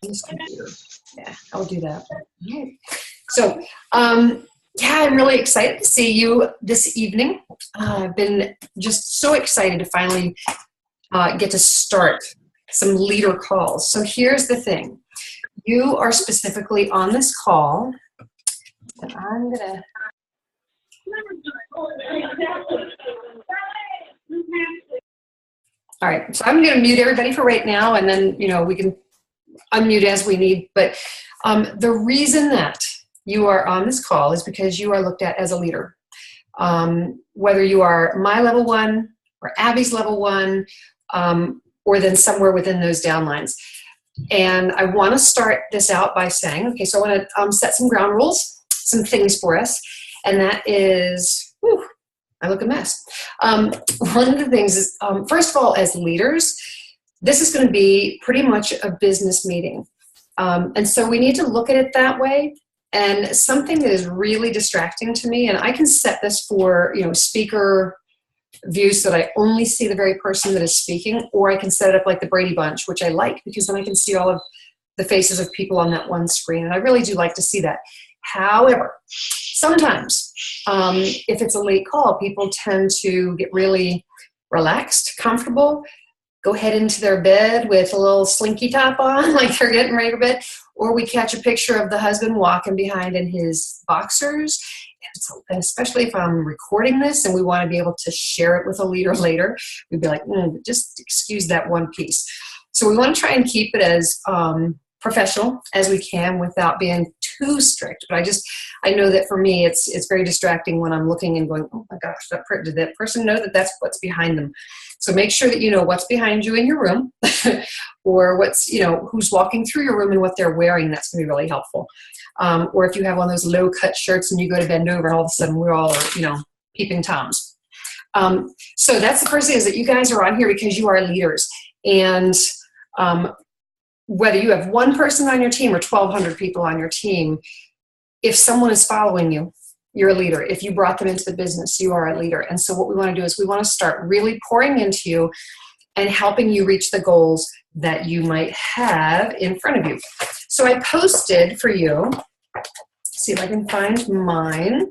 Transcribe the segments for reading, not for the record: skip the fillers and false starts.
This computer. Yeah, I'll do that. All right. So, yeah, I'm really excited to see you this evening. I've been just so excited to finally get to start some leader calls. So here's the thing. You are specifically on this call, and I'm going to... All right, so I'm going to mute everybody for right now, and then, we can unmute as we need. But the reason that you are on this call is because you are looked at as a leader. Whether you are my level 1 or Abby's level 1, or then somewhere within those downlines. And I want to start this out by saying, okay, so I want to set some ground rules, some things for us. And that is, whew, I look a mess. One of the things is, first of all, as leaders, this is going to be pretty much a business meeting. And so we need to look at it that way. And something that is really distracting to me, and I can set this for, speaker views so that I only see the very person that is speaking, or I can set it up like the Brady Bunch, which I like because then I can see all of the faces of people on that one screen. And I really do like to see that. However, sometimes if it's a late call, people tend to get really relaxed, comfortable, go head into their bed with a little slinky top on, like they're getting ready to bed, or we catch a picture of the husband walking behind in his boxers. And especially if I'm recording this and we want to be able to share it with a leader later, we'd be like, just excuse that one piece. So we want to try and keep it as professional as we can without being too strict. But I know that for me, it's very distracting when I'm looking and going, oh my gosh, did that person know that that's what's behind them? So make sure that you know what's behind you in your room or what's, who's walking through your room and what they're wearing. That's going to be really helpful. Or if you have one of those low cut shirts and you go to bend over and all of a sudden we're all, peeping Toms. So that's the first thing, is that you guys are on here because you are leaders. And whether you have one person on your team or 1,200 people on your team, if someone is following you, you're a leader. If you brought them into the business, you are a leader. And so what we want to do is we want to start really pouring into you and helping you reach the goals that you might have in front of you. So I posted for you, see if I can find mine.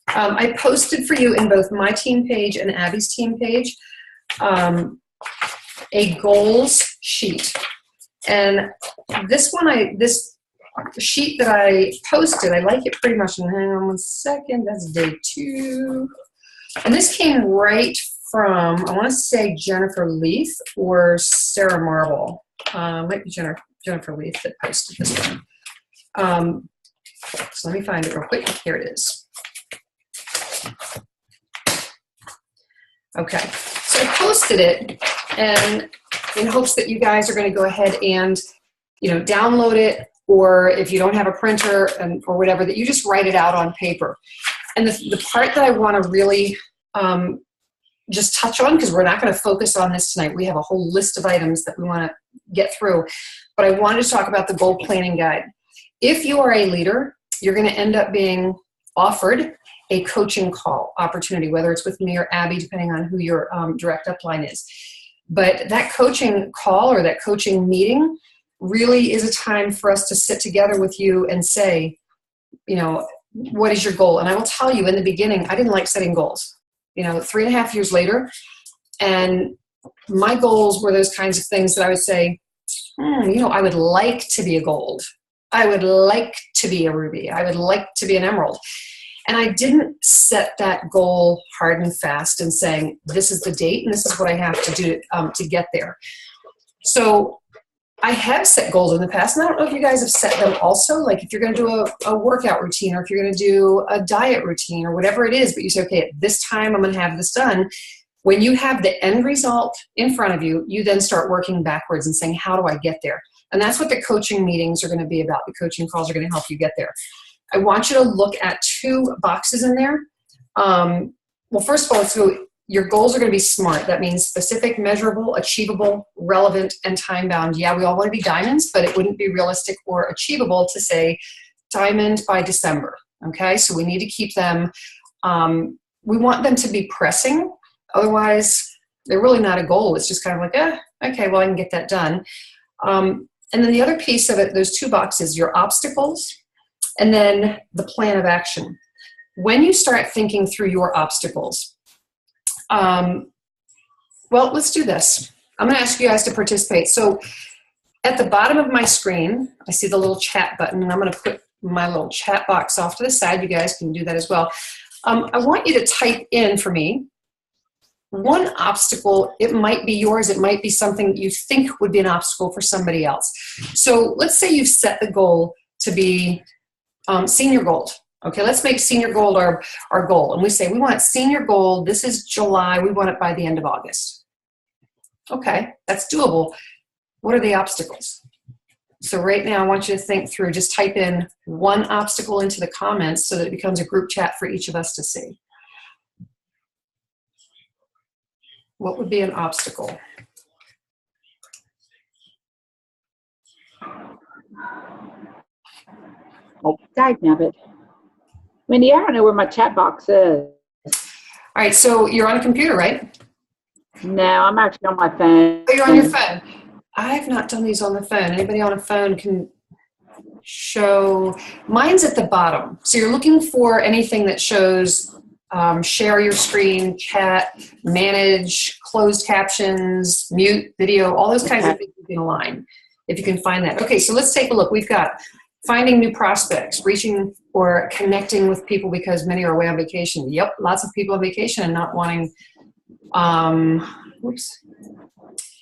I posted for you in both my team page and Abby's team page a goals sheet. And this sheet that I posted, I like it pretty much. And hang on one second, that's day 2. And this came right from, I want to say Jennifer Leith or Sarah Marble. Might be Jennifer Leith that posted this one. So let me find it real quick. Here it is. Okay, so I posted it, and in hopes that you guys are going to go ahead and, download it, or if you don't have a printer or whatever, that you just write it out on paper. And the part that I want to really just touch on, because we're not going to focus on this tonight. We have a whole list of items that we want to get through. But I wanted to talk about the goal planning guide. If you are a leader, you're going to end up being offered a coaching call opportunity, whether it's with me or Abby, depending on who your direct upline is. But that coaching call or that coaching meeting really is a time for us to sit together with you and say, what is your goal? And I will tell you, in the beginning, I didn't like setting goals. 3.5 years later, and my goals were those kinds of things that I would say, I would like to be a gold. I would like to be a ruby. I would like to be an emerald. And I didn't set that goal hard and fast and saying, this is the date and this is what I have to do to get there. So I have set goals in the past, and I don't know if you guys have set them also, like if you're going to do a workout routine, or if you're going to do a diet routine or whatever it is, but you say, okay, at this time I'm going to have this done. When you have the end result in front of you, you then start working backwards and saying, how do I get there? And that's what the coaching meetings are going to be about. The coaching calls are going to help you get there. I want you to look at 2 boxes in there. Well, first of all, so your goals are going to be SMART. That means specific, measurable, achievable, relevant, and time-bound. Yeah, we all want to be diamonds, but it wouldn't be realistic or achievable to say diamond by December. Okay, so we need to keep them, we want them to be pressing. Otherwise, they're really not a goal. It's just kind of like, okay, well, I can get that done. And then the other piece of it, those two boxes, your obstacles and then the plan of action. When you start thinking through your obstacles, well, let's do this. I'm going to ask you guys to participate. So at the bottom of my screen, I see the little chat button, and I'm going to put my little chat box off to the side. You guys can do that as well. I want you to type in for me one obstacle. It might be yours. It might be something you think would be an obstacle for somebody else. So let's say you've set the goal to be senior gold. Okay, let's make senior gold our goal. And we say we want senior gold. This is July. We want it by the end of August. Okay, that's doable. What are the obstacles? So right now I want you to think through, just type in one obstacle into the comments so that it becomes a group chat for each of us to see. What would be an obstacle? Oh, dagnabbit. Wendy, I don't know where my chat box is. All right, so you're on a computer, right? No, I'm actually on my phone. Oh, you're on your phone. I've not done these on the phone. Anybody on a phone can show. Mine's at the bottom. So you're looking for anything that shows share your screen, chat, manage, closed captions, mute video, all those kinds of things you can align if you can find that. Okay, so let's take a look. We've got finding new prospects, reaching or connecting with people because many are away on vacation. Yep, lots of people on vacation and not wanting,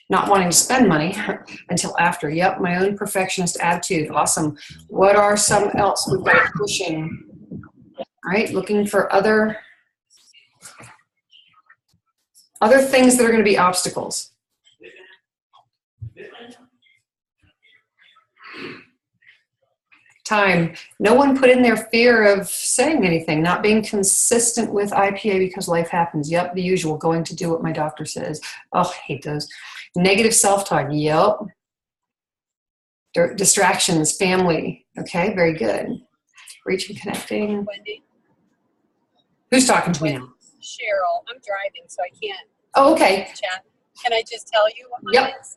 not wanting to spend money until after. Yep, my own perfectionist attitude. Awesome. What are some else? We've got pushing. All right, looking for other things that are going to be obstacles. Time. No one put in their fear of saying anything, not being consistent with IPA because life happens. Yep, the usual, going to do what my doctor says. Oh, I hate those. Negative self-talk. Yep. Distractions, family. Okay, very good. Reaching, connecting. Wendy. Who's talking to me now? Cheryl. I'm driving, so I can't. Oh, okay. Chat. Can I just tell you what mine is?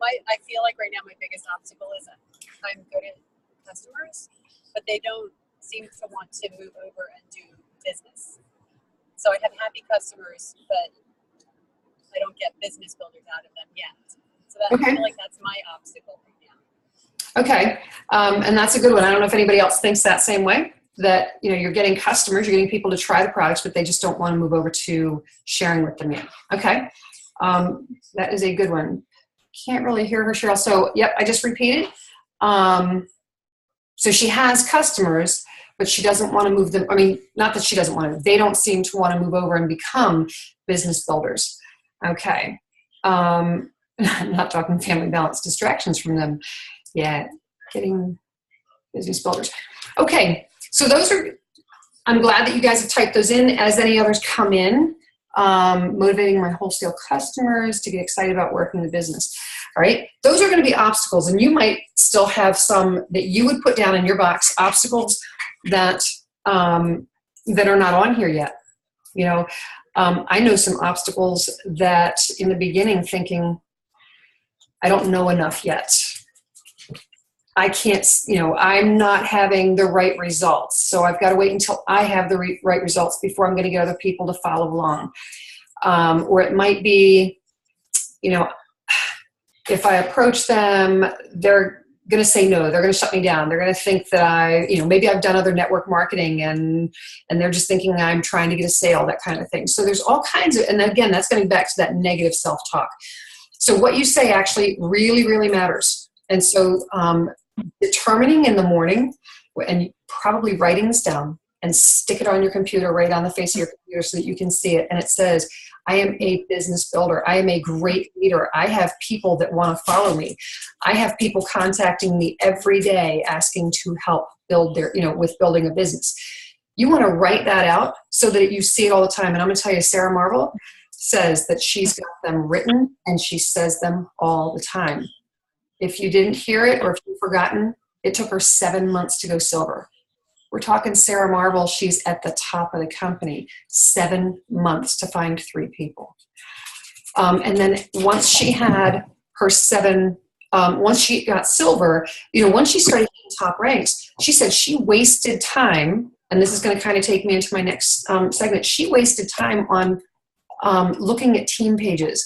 I feel like right now my biggest obstacle is I'm good at customers, but they don't seem to want to move over and do business. So I have happy customers, but I don't get business builders out of them yet. So that, Okay. I feel like that's my obstacle right now. Okay, and that's a good one. I don't know if anybody else thinks that same way, that you're getting customers, you're getting people to try the products, but they just don't want to move over to sharing with them yet. Okay, that is a good one. Can't really hear her, Cheryl. So, yep, I just repeated. So she has customers, but she doesn't want to move them. I mean, not that she doesn't want to. They don't seem to want to move over and become business builders. Okay. I'm not talking family balance, distractions from them. Yeah, getting business builders. Okay, so those are, I'm glad that you guys have typed those in. As any others come in, motivating my wholesale customers to get excited about working the business. All right, those are going to be obstacles, and you might still have some that you would put down in your box, obstacles that that are not on here yet. I know some obstacles that in the beginning thinking, I don't know enough yet. I can't, I'm not having the right results. So I've got to wait until I have the right results before I'm going to get other people to follow along. Or it might be, if I approach them, they're going to say no. They're going to shut me down. They're going to think that maybe I've done other network marketing and they're just thinking I'm trying to get a sale, that kind of thing. So there's all kinds of, and again, that's getting back to that negative self-talk. So what you say actually really, really matters. And so determining in the morning, and probably writing this down and stick it on your computer, right on the face of your computer so that you can see it. And it says, I am a business builder. I am a great leader. I have people that want to follow me. I have people contacting me every day asking to help build their, with building a business. You want to write that out so that you see it all the time. And I'm going to tell you, Sarah Marvel says that she's got them written and she says them all the time. If you didn't hear it or if you've forgotten, it took her 7 months to go silver. We're talking Sarah Marvel. She's at the top of the company. 7 months to find 3 people. And then once she had her 7 once she got silver, once she started hitting top ranks, she said she wasted time, and this is going to kind of take me into my next segment. She wasted time on looking at team pages,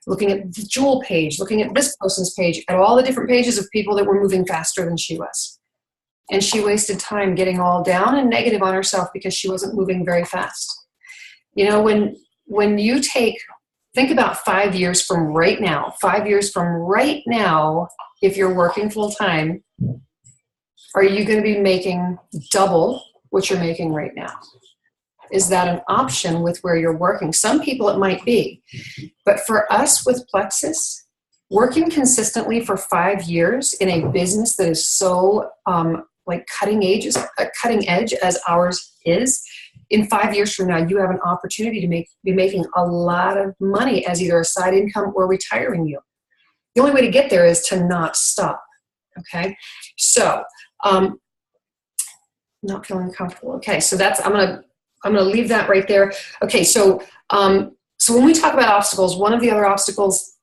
looking at the Jewel page, looking at this person's page, at all the different pages of people that were moving faster than she was. And she wasted time getting all down and negative on herself because she wasn't moving very fast. When you think about 5 years from right now, 5 years from right now, if you're working full time, are you going to be making double what you're making right now? Is that an option with where you're working? Some people it might be, but for us with Plexus, working consistently for 5 years in a business that is so cutting edge as ours is, in 5 years from now, you have an opportunity to be making a lot of money as either a side income or retiring you. The only way to get there is to not stop. Okay, so not feeling comfortable. Okay, so I'm gonna leave that right there. Okay, so when we talk about obstacles, one of the other obstacles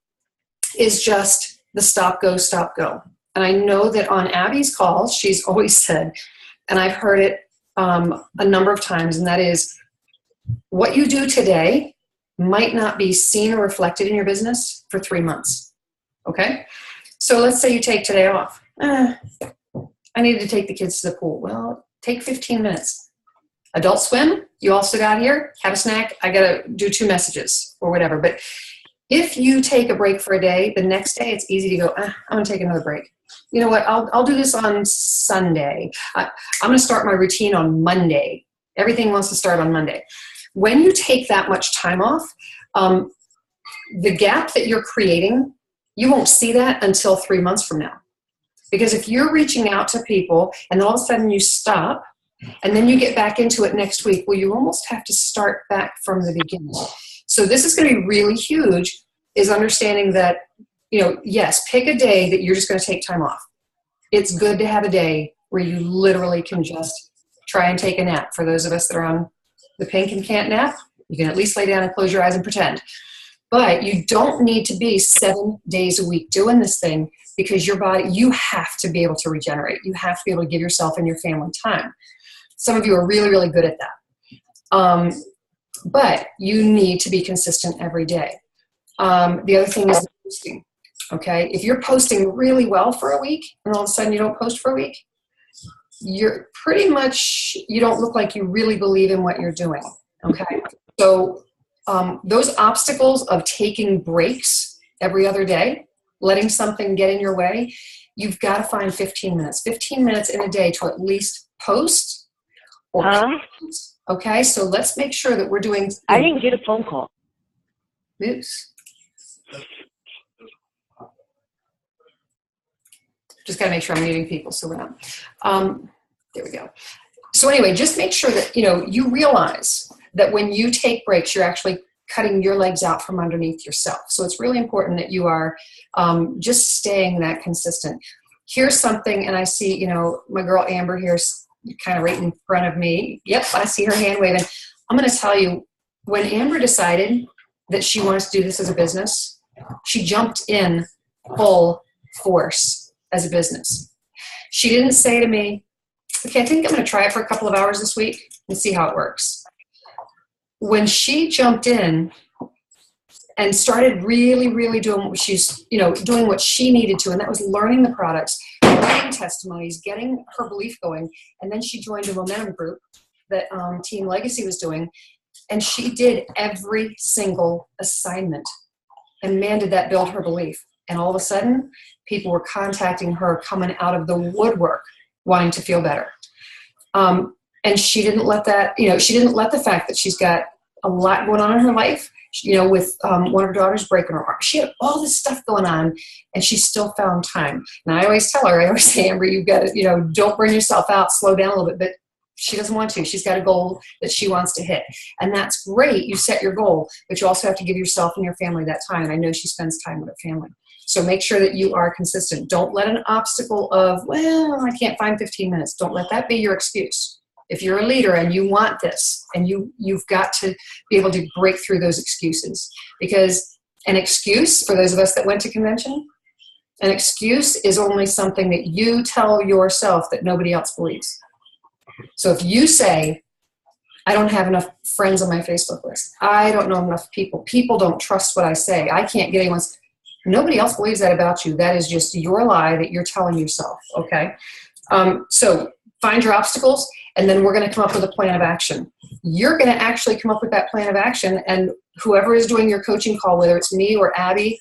is just the stop, go, stop, go. And I know that on Abby's calls, she's always said, and I've heard it a number of times, and that is, what you do today might not be seen or reflected in your business for 3 months. Okay? So let's say you take today off. I needed to take the kids to the pool. Well, take 15 minutes. Adult Swim, you all sit out here, have a snack. I got to do 2 messages or whatever. But if you take a break for a day, the next day it's easy to go, I'm going to take another break. You know what, I'll do this on Sunday. I'm going to start my routine on Monday. Everything wants to start on Monday. When you take that much time off, the gap that you're creating, you won't see that until 3 months from now. Because if you're reaching out to people and all of a sudden you stop and then you get back into it next week, well, you almost have to start back from the beginning. So this is going to be really huge, is understanding that, yes, pick a day that you're just going to take time off. It's good to have a day where you literally can just try and take a nap. For those of us that are on the pink and can't nap, you can at least lay down and close your eyes and pretend. But you don't need to be 7 days a week doing this thing, because your body, you have to be able to regenerate. You have to be able to give yourself and your family time. Some of you are really, really good at that. But you need to be consistent every day. The other thing is posting. Okay, if you're posting really well for a week and all of a sudden you don't post for a week, you're pretty much, you don't look like you really believe in what you're doing. Okay, so those obstacles of taking breaks every other day, letting something get in your way, you've got to find 15 minutes in a day to at least post or comment. Okay, so let's make sure that we're doing. I didn't get a phone call. Oops. Just got to make sure I'm muting people so we're not. There we go. So anyway, just make sure that you realize that when you take breaks, you're actually cutting your legs out from underneath yourself. So it's really important that you are just staying that consistent. Here's something, and I see my girl Amber here's kind of right in front of me. Yep, I see her hand waving. I'm going to tell you, when Amber decided that she wants to do this as a business, she jumped in full force as a business. She didn't say to me, okay, I think I'm going to try it for a couple of hours this week and see how it works. When she jumped in and started really, really doing what she's, doing what she needed to, and that was learning the products, writing testimonies, getting her belief going, and then she joined a momentum group that Team Legacy was doing, and she did every single assignment. And man, did that build her belief. And all of a sudden, people were contacting her, coming out of the woodwork, wanting to feel better. And she didn't let that, she didn't let the fact that she's got a lot going on in her life, with one of her daughters breaking her heart. She had all this stuff going on, and she still found time. And I always tell her, I always say, Amber, you've got to, don't burn yourself out, slow down a little bit. But she doesn't want to. She's got a goal that she wants to hit. And that's great. You set your goal, but you also have to give yourself and your family that time. And I know she spends time with her family. So make sure that you are consistent. Don't let an obstacle of, well, I can't find 15 minutes. Don't let that be your excuse. If you're a leader and you want this, and you've got to be able to break through those excuses. Because an excuse, for those of us that went to convention, An excuse is only something that you tell yourself that nobody else believes. So if you say, I don't have enough friends on my Facebook list, I don't know enough people, people don't trust what I say, I can't get anyone's, nobody else believes that about you. That is just your lie that you're telling yourself, okay? So find your obstacles, and then we're going to come up with a plan of action. You're going to actually come up with that plan of action, and whoever is doing your coaching call, whether it's me or Abby,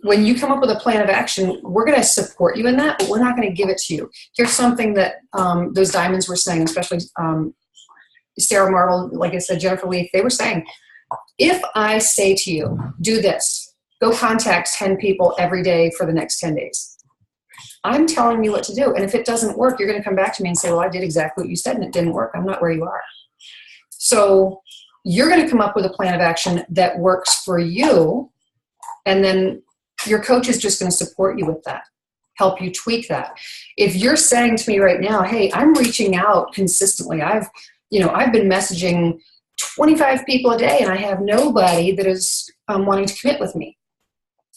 when you come up with a plan of action, we're going to support you in that, but we're not going to give it to you. Here's something that those diamonds were saying, especially Sarah Marble, like I said, Jennifer Leaf, they were saying, if I say to you, do this, go contact 10 people every day for the next 10 days. I'm telling you what to do. And if it doesn't work, you're going to come back to me and say, well, I did exactly what you said and it didn't work. I'm not where you are. So you're going to come up with a plan of action that works for you. And then your coach is just going to support you with that, help you tweak that. If you're saying to me right now, hey, I'm reaching out consistently. I've been messaging 25 people a day and I have nobody that is wanting to commit with me.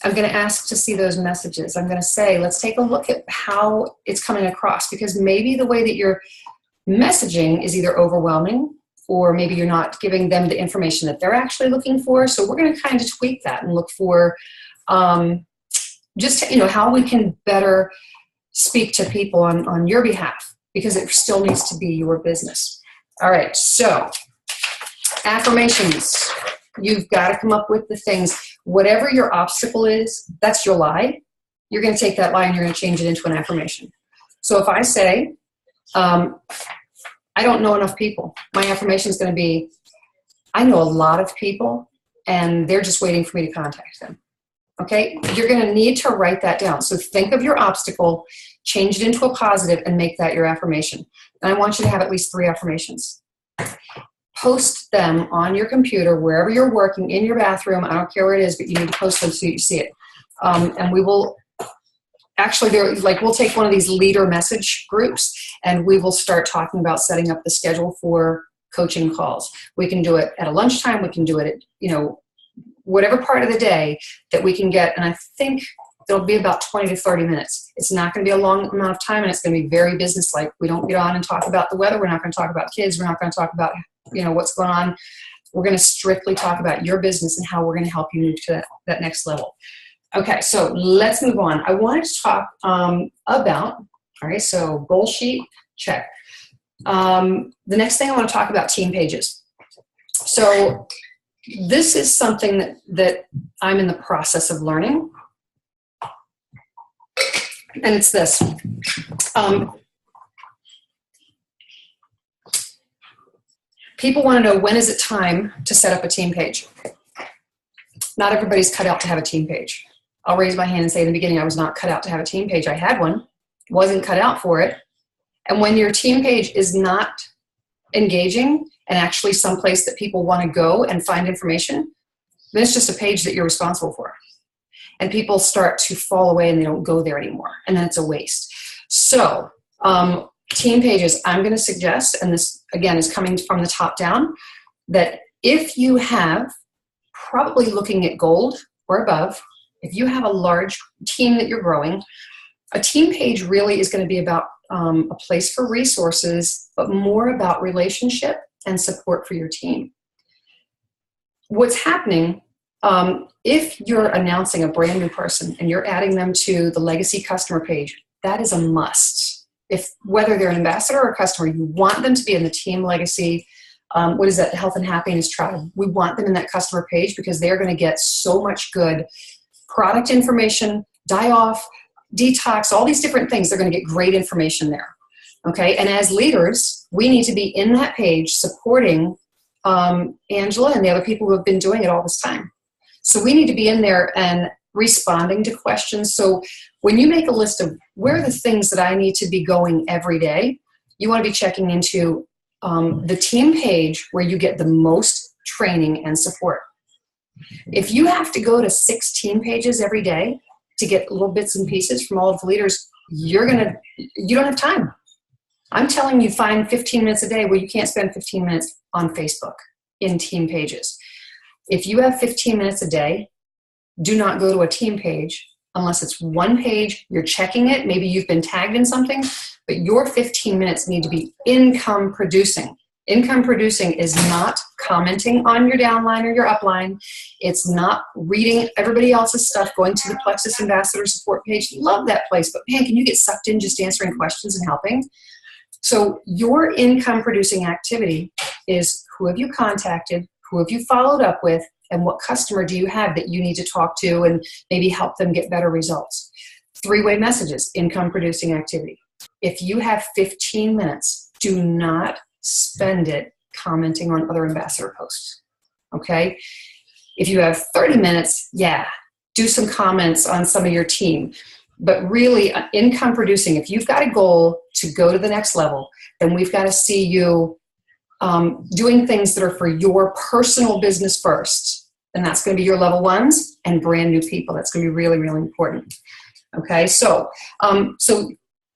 I'm going to ask to see those messages. I'm going to say, let's take a look at how it's coming across, because maybe the way that you're messaging is either overwhelming or maybe you're not giving them the information that they're actually looking for. So we're going to kind of tweak that and look for how we can better speak to people on your behalf, because it still needs to be your business. All right, so affirmations. You've got to come up with the things. Whatever your obstacle is, that's your lie. You're going to take that lie and you're going to change it into an affirmation. So if I say, I don't know enough people, my affirmation is going to be, I know a lot of people and they're just waiting for me to contact them. Okay, you're going to need to write that down. So think of your obstacle, change it into a positive, and make that your affirmation. And I want you to have at least 3 affirmations. Post them on your computer, wherever you're working, in your bathroom. I don't care where it is, but you need to post them so you see it. And we will actually, we'll take one of these leader message groups, and we will start talking about setting up the schedule for coaching calls. We can do it at a lunchtime. We can do it at, whatever part of the day that we can get. And I think it'll be about 20 to 30 minutes. It's not going to be a long amount of time, and it's going to be very businesslike. We don't get on and talk about the weather. We're not going to talk about kids. We're not going to talk about, what's going on. We're going to strictly talk about your business and how we're going to help you move to that next level. Okay, so let's move on. I wanted to talk about, all right, so goal sheet, check. The next thing I want to talk about, team pages. So this is something that I'm in the process of learning. And it's this. People want to know, when is it time to set up a team page? Not everybody's cut out to have a team page. I'll raise my hand and say in the beginning, I was not cut out to have a team page. I had one, wasn't cut out for it. And when your team page is not engaging and actually someplace that people want to go and find information, then it's just a page that you're responsible for. And people start to fall away and they don't go there anymore. And then it's a waste. So team pages, I'm going to suggest, and this again is coming from the top down, that if you have, probably looking at gold or above, if you have a large team that you're growing, a team page really is going to be about a place for resources, but more about relationship and support for your team. What's happening, if you're announcing a brand new person and you're adding them to the legacy customer page, that is a must. If whether they're an ambassador or a customer, you want them to be in the team legacy. What is that? Health and Happiness Tribe. We want them in that customer page because they're going to get so much good product information, die off, detox, all these different things. They're going to get great information there. Okay. And as leaders, we need to be in that page supporting Angela and the other people who have been doing it all this time. So we need to be in there and responding to questions. So when you make a list of where are the things that I need to be going every day, you want to be checking into the team page where you get the most training and support. If you have to go to 6 team pages every day to get little bits and pieces from all of the leaders, you don't have time. I'm telling you, find 15 minutes a day where you can't spend 15 minutes on Facebook in team pages. If you have 15 minutes a day, do not go to a team page unless it's one page, you're checking it, maybe you've been tagged in something, but your 15 minutes need to be income producing. Income producing is not commenting on your downline or your upline. It's not reading everybody else's stuff, going to the Plexus Ambassador Support page. Love that place, but man, can you get sucked in just answering questions and helping? So your income producing activity is who have you contacted, who have you followed up with, and what customer do you have that you need to talk to and maybe help them get better results. Three-way messages, income producing activity. If you have 15 minutes, do not spend it commenting on other ambassador posts, okay? If you have 30 minutes, yeah, do some comments on some of your team. But really, income producing, if you've got a goal to go to the next level, then we've got to see you doing things that are for your personal business first. And that's going to be your level ones and brand new people. That's going to be really, really important. Okay, so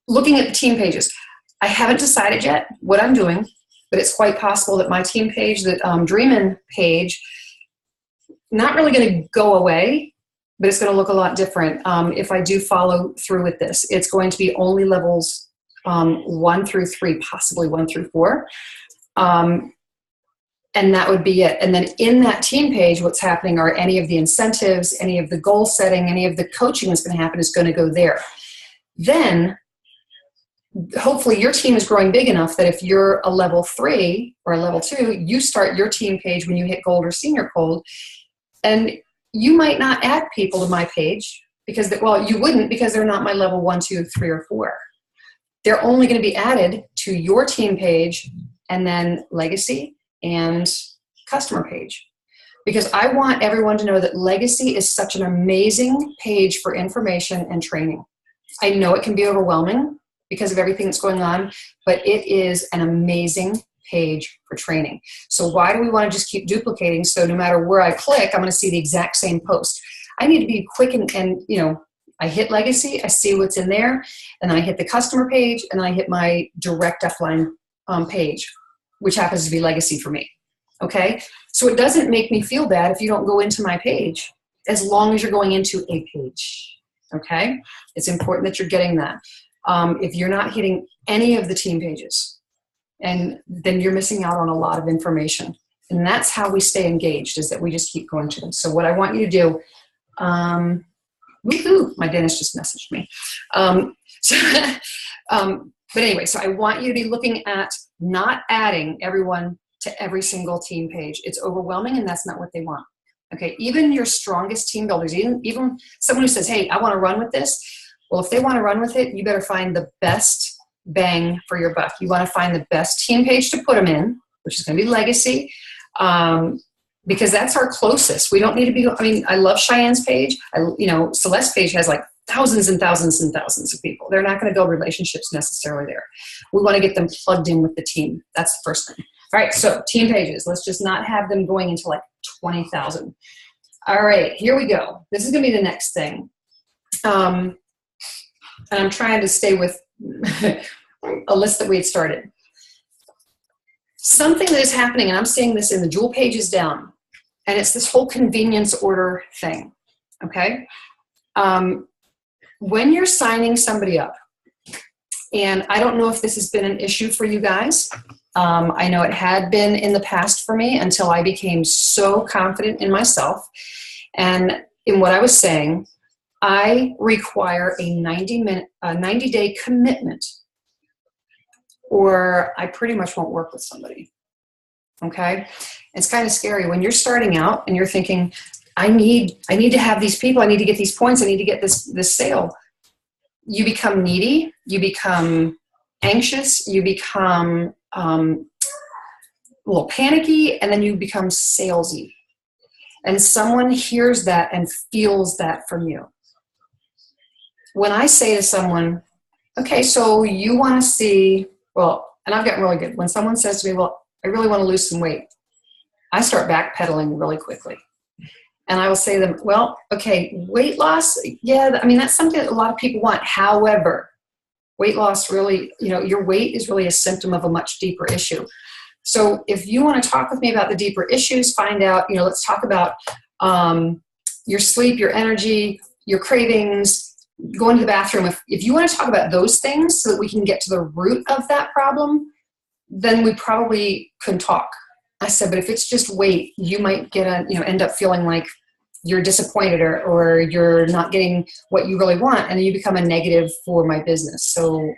looking at the team pages, I haven't decided yet what I'm doing, but it's quite possible that my team page, that Dreamin' page, not really going to go away, but it's going to look a lot different if I do follow through with this. It's going to be only levels 1 through 3, possibly 1 through 4. And that would be it. And then in that team page, what's happening are any of the incentives, any of the goal setting, any of the coaching that's going to happen is going to go there. Then hopefully your team is growing big enough that if you're a level 3 or a level 2, you start your team page when you hit gold or senior gold. And you might not add people to my page because, well, you wouldn't because they're not my level 1, 2, 3, or 4. They're only going to be added to your team page and then legacy and customer page. Because I want everyone to know that legacy is such an amazing page for information and training. I know it can be overwhelming because of everything that's going on, but it is an amazing page for training. So why do we want to just keep duplicating? So no matter where I click, I'm going to see the exact same post. I need to be quick and you know, I hit legacy, I see what's in there, and then I hit the customer page, and then I hit my direct upline page, which happens to be legacy for me. Okay? So it doesn't make me feel bad if you don't go into my page, as long as you're going into a page. Okay? It's important that you're getting that. If you're not hitting any of the team pages, and then you're missing out on a lot of information. And that's how we stay engaged, is that we just keep going to them. So what I want you to do, woohoo, my dentist just messaged me. But anyway, so I want you to be looking at not adding everyone to every single team page. It's overwhelming, and that's not what they want. Okay, even your strongest team builders, even someone who says, hey, I want to run with this. Well, if they want to run with it, you better find the best bang for your buck. You want to find the best team page to put them in, which is going to be legacy, because that's our closest. We don't need to be, I mean, I love Cheyenne's page. Celeste's page has like thousands and thousands and thousands of people. They're not going to build relationships necessarily there. We want to get them plugged in with the team. That's the first thing. All right, so team pages. Let's just not have them going into like 20,000. All right, here we go. This is going to be the next thing. And I'm trying to stay with a list that we had started. Something that is happening, and I'm seeing this in the Jewel pages down, and it's this whole convenience order thing, okay? When you're signing somebody up, and I don't know if this has been an issue for you guys. I know it had been in the past for me until I became so confident in myself and in what I was saying. I require a 90-day commitment, or I pretty much won't work with somebody. Okay? It's kind of scary when you're starting out and you're thinking, I need to have these people, I need to get these points, I need to get this sale. You become needy, you become anxious, you become a little panicky, and then you become salesy. And someone hears that and feels that from you. When I say to someone, okay, so you want to see, well, and I've gotten really good. When someone says to me, well, I really want to lose some weight, I start backpedaling really quickly. And I will say to them, well, okay, weight loss, yeah, I mean, that's something that a lot of people want. However, weight loss really, your weight is really a symptom of a much deeper issue. So if you want to talk with me about the deeper issues, find out, let's talk about your sleep, your energy, your cravings, going to the bathroom. If you want to talk about those things so that we can get to the root of that problem, then we probably can talk. I said, but if it's just weight, you might end up feeling like you're disappointed or you're not getting what you really want, and then you become a negative for my business. So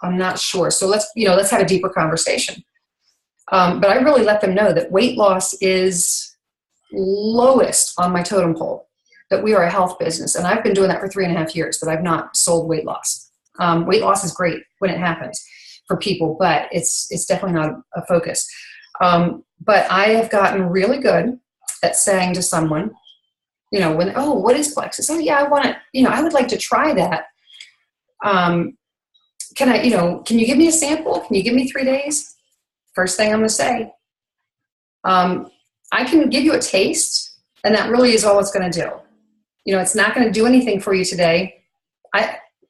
I'm not sure. So let's have a deeper conversation. But I really let them know that weight loss is lowest on my totem pole, that we are a health business. And I've been doing that for 3.5 years, but I've not sold weight loss. Weight loss is great when it happens for people, but it's definitely not a focus. But I have gotten really good at saying to someone, what is Plexus? Oh yeah, I want to, I would like to try that. Can you give me a sample? Can you give me 3 days? First thing I'm going to say, I can give you a taste, and that really is all it's going to do. It's not going to do anything for you today.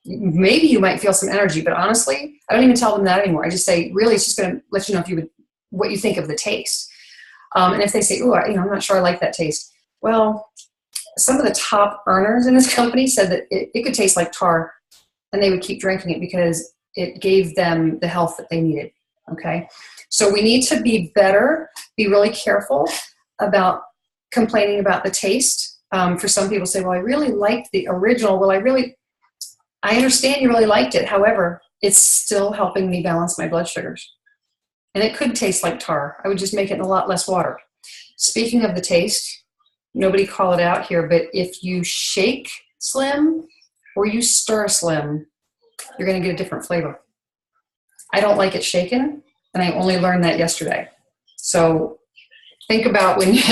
Maybe you might feel some energy, but honestly, I don't even tell them that anymore. I just say, really, it's just going to let you know what you think of the taste. And if they say, "Ooh, I'm not sure I like that taste," well, some of the top earners in this company said that it could taste like tar, and they would keep drinking it because it gave them the health that they needed. Okay, so we need to be better, be really careful about complaining about the taste. For some people say, well, I really liked the original. Well, I understand you really liked it. However, it's still helping me balance my blood sugars. And it could taste like tar. I would just make it in a lot less water. Speaking of the taste, nobody call it out here, but if you shake Slim or you stir Slim, you're going to get a different flavor. I don't like it shaken, and I only learned that yesterday. So think about when you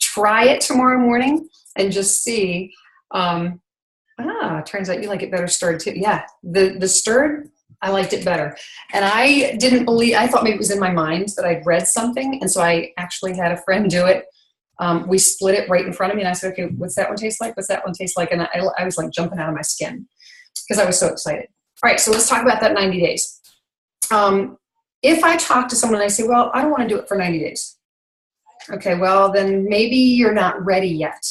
try it tomorrow morning and just see, it turns out you like it better stirred too. Yeah, the stirred, I liked it better. And I thought maybe it was in my mind that I'd read something, and so I actually had a friend do it. We split it right in front of me, and I said, okay, what's that one taste like? What's that one taste like? And I was like jumping out of my skin because I was so excited. All right, so let's talk about that 90 days. If I talk to someone and I say, well, I don't want to do it for 90 days. Okay, well, then maybe you're not ready yet.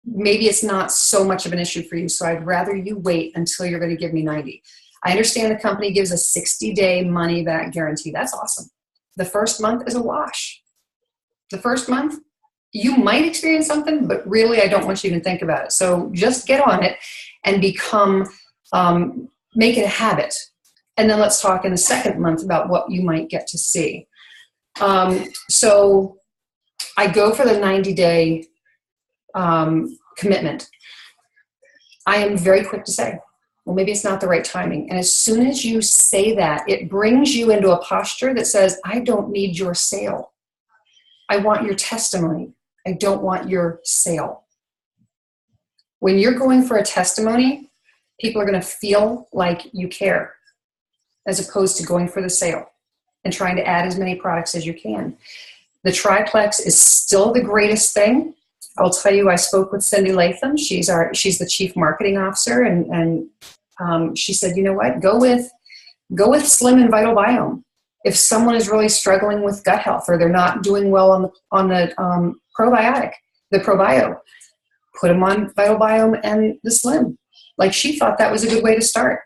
Maybe it's not so much of an issue for you, so I'd rather you wait until you're going to give me 90. I understand the company gives a 60-day money-back guarantee. That's awesome. The first month is a wash. The first month, you might experience something, but really I don't want you to even think about it. So just get on it and make it a habit. And then let's talk in the second month about what you might get to see. So I go for the 90-day commitment. I am very quick to say, well, maybe it's not the right timing. And as soon as you say that, it brings you into a posture that says, I don't need your sale. I want your testimony. I don't want your sale. When you're going for a testimony, people are going to feel like you care, as opposed to going for the sale and trying to add as many products as you can. The triplex is still the greatest thing. I'll tell you, I spoke with Cindy Latham. She's the chief marketing officer, and she said, you know what, go with Slim and Vital Biome. If someone is really struggling with gut health, or they're not doing well on the probiotic, the ProBio, put them on Vital Biome and the Slim. Like, she thought that was a good way to start.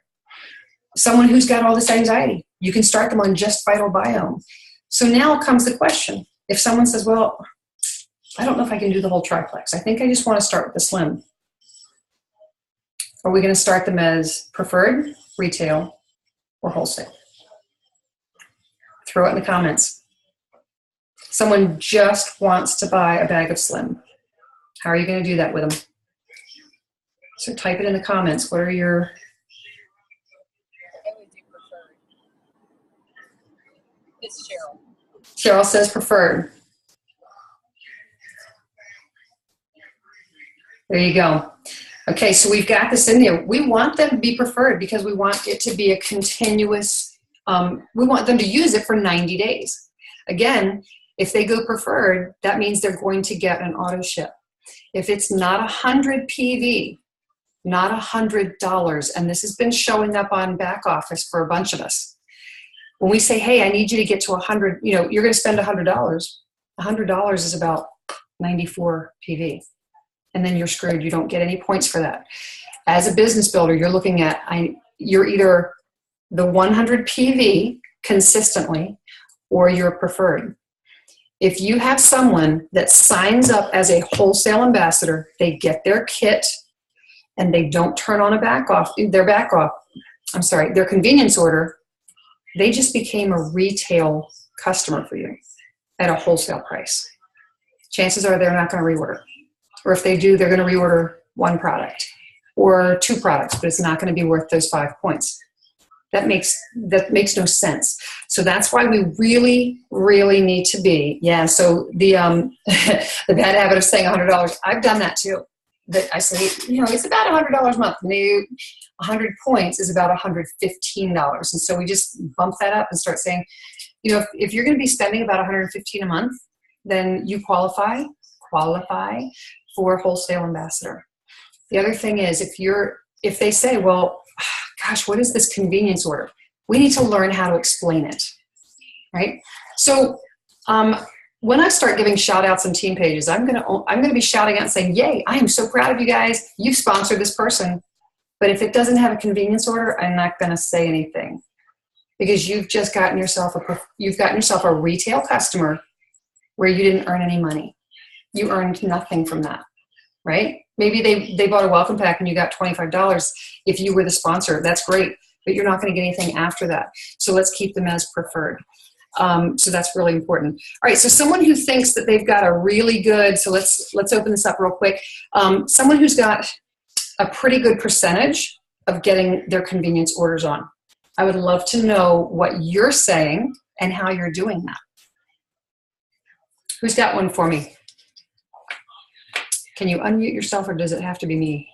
Someone who's got all this anxiety, you can start them on just Vital Biome. So now comes the question. If someone says, well, I don't know if I can do the whole triplex. I think I just want to start with the Slim. Are we going to start them as preferred, retail, or wholesale? Throw it in the comments. Someone just wants to buy a bag of Slim. How are you going to do that with them? So type it in the comments. What are your... I would do preferred. It's Cheryl. Cheryl says preferred. There you go. Okay, so we've got this in there. We want them to be preferred because we want it to be a continuous, we want them to use it for 90 days. Again, if they go preferred, that means they're going to get an auto ship. If it's not 100 PV, not $100, and this has been showing up on back office for a bunch of us. When we say, hey, I need you to get to 100, you're going to spend $100. $100 is about 94 PV. and then you're screwed. You don't get any points for that. As a business builder, you're looking at, you're either the 100 PV consistently, or you're preferred. If you have someone that signs up as a wholesale ambassador, they get their kit and they don't turn on their convenience order, they just became a retail customer for you at a wholesale price. Chances are they're not going to reorder. Or if they do, they're going to reorder one product or two products, but it's not going to be worth those 5 points. That makes no sense. So that's why we really, really need to be, so the the bad habit of saying $100, I've done that too. But I say, it's about $100 a month. 100 points is about $115. And so we just bump that up and start saying, if you're going to be spending about $115 a month, then you qualify for wholesale ambassador. The other thing is, if they say, well, gosh, what is this convenience order? We need to learn how to explain it, right? So when I start giving shout outs on team pages, I'm gonna be shouting out and saying, yay, I am so proud of you guys. You've sponsored this person. But if it doesn't have a convenience order, I'm not gonna say anything, because you've just gotten yourself a retail customer where you didn't earn any money. You earned nothing from that, right? Maybe they bought a welcome pack and you got $25 if you were the sponsor. That's great, but you're not going to get anything after that. So let's keep them as preferred. So that's really important. All right, so someone who thinks that they've got a really good, so let's open this up real quick. Someone who's got a pretty good percentage of getting their convenience orders on. I would love to know what you're saying and how you're doing that. Who's got one for me? Can you unmute yourself, or does it have to be me?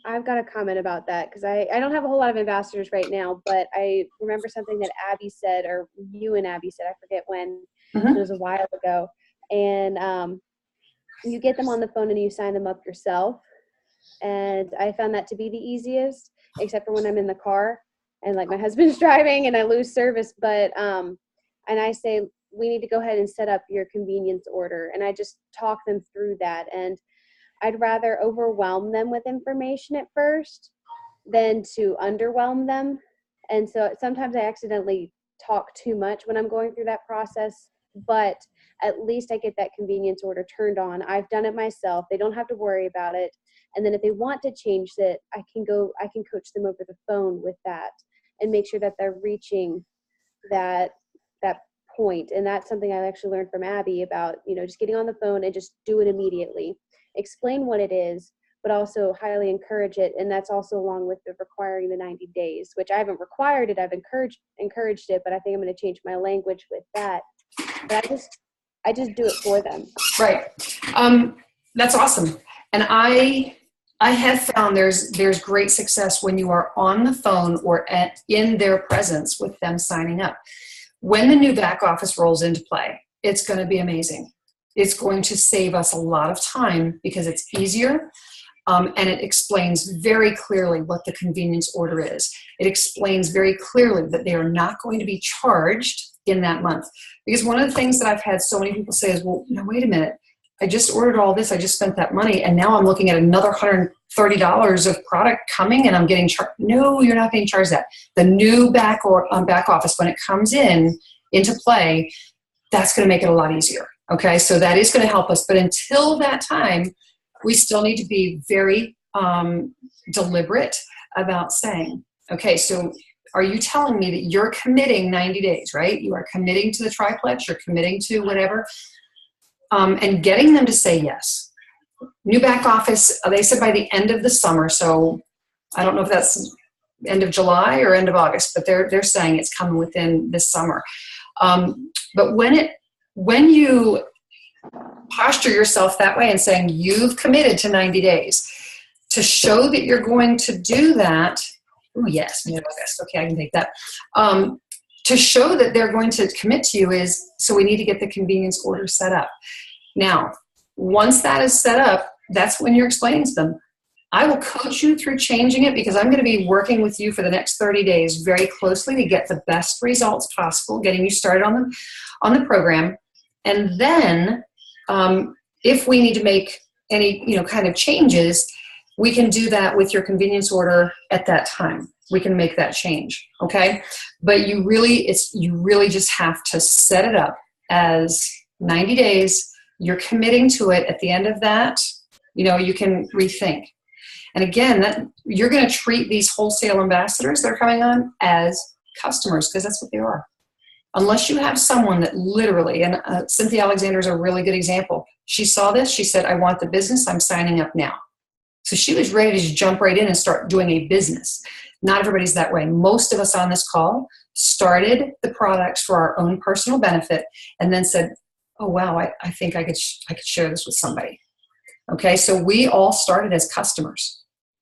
I've got a comment about that, because I don't have a whole lot of ambassadors right now, but I remember something that Abby said, or you and Abby said, I forget when, it was a while ago, and you get them on the phone and you sign them up yourself, and I found that to be the easiest, except for when I'm in the car and like my husband's driving and I lose service, but and I say, we need to go ahead and set up your convenience order. And I just talk them through that. And I'd rather overwhelm them with information at first than to underwhelm them. And so sometimes I accidentally talk too much when I'm going through that process, but at least I get that convenience order turned on. I've done it myself. They don't have to worry about it. And then if they want to change it, I can coach them over the phone with that and make sure that they're reaching that point. And that's something I actually learned from Abby about, just getting on the phone and just do it immediately. Explain what it is, but also highly encourage it. And that's also along with the requiring the 90 days, which I haven't required it. I've encouraged it, but I think I'm going to change my language with that. But I just do it for them. Right. That's awesome. And I have found there's great success when you are on the phone or in their presence with them signing up. When the new back office rolls into play, it's going to be amazing. It's going to save us a lot of time because it's easier, and it explains very clearly what the convenience order is. It explains very clearly that they are not going to be charged in that month. Because one of the things that I've had so many people say is, well, no, wait a minute. I just ordered all this. I just spent that money, and now I'm looking at another $130 of product coming, and I'm getting charged. No, you're not getting charged that. The new back office, when it comes into play, that's going to make it a lot easier. Okay, so that is going to help us. But until that time, we still need to be very deliberate about saying, okay, so are you telling me that you're committing 90 days, right? You are committing to the triplex, you're committing to whatever, and getting them to say yes. New back office, they said by the end of the summer, so I don't know if that's end of July or end of August, but they're saying it's coming within this summer. But when you posture yourself that way and saying you've committed to 90 days, to show that you're going to do that, oh yes, mid-August, okay, I can take that. To show that they're going to commit to you is, so we need to get the convenience order set up. Now, once that is set up, that's when you're explaining to them, I will coach you through changing it because I'm going to be working with you for the next 30 days very closely to get the best results possible, getting you started on the program. And then If we need to make any, kind of changes, we can do that with your convenience order at that time. We can make that change, okay? But you really just have to set it up as 90 days. You're committing to it. At the end of that, you can rethink. And again, you're going to treat these wholesale ambassadors that are coming on as customers, because that's what they are. Unless you have someone that literally, and Cynthia Alexander is a really good example. She saw this. She said, I want the business. I'm signing up now. So she was ready to just jump right in and start doing a business. Not everybody's that way. Most of us on this call started the products for our own personal benefit and then said, oh, wow, I think I could share this with somebody. Okay, so we all started as customers.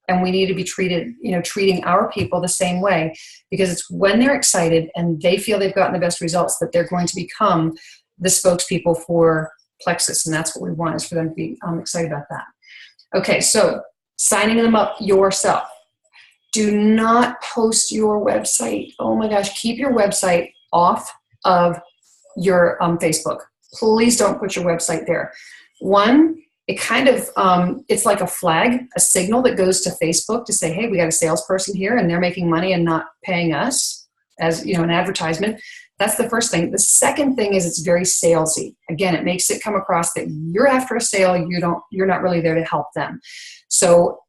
And we need to be treating our people the same way, because it's when they're excited and they feel they've gotten the best results that they're going to become the spokespeople for Plexus. And that's what we want, is for them to be excited about that. Okay, so signing them up yourself. Do not post your website. Oh my gosh, keep your website off of your Facebook. Please don't put your website there. One, it kind of, it's like a flag, a signal that goes to Facebook to say, hey, we got a salesperson here and they're making money and not paying us as, an advertisement. That's the first thing. The second thing is it's very salesy. Again, it makes it come across that you're after a sale. You're not really there to help them. So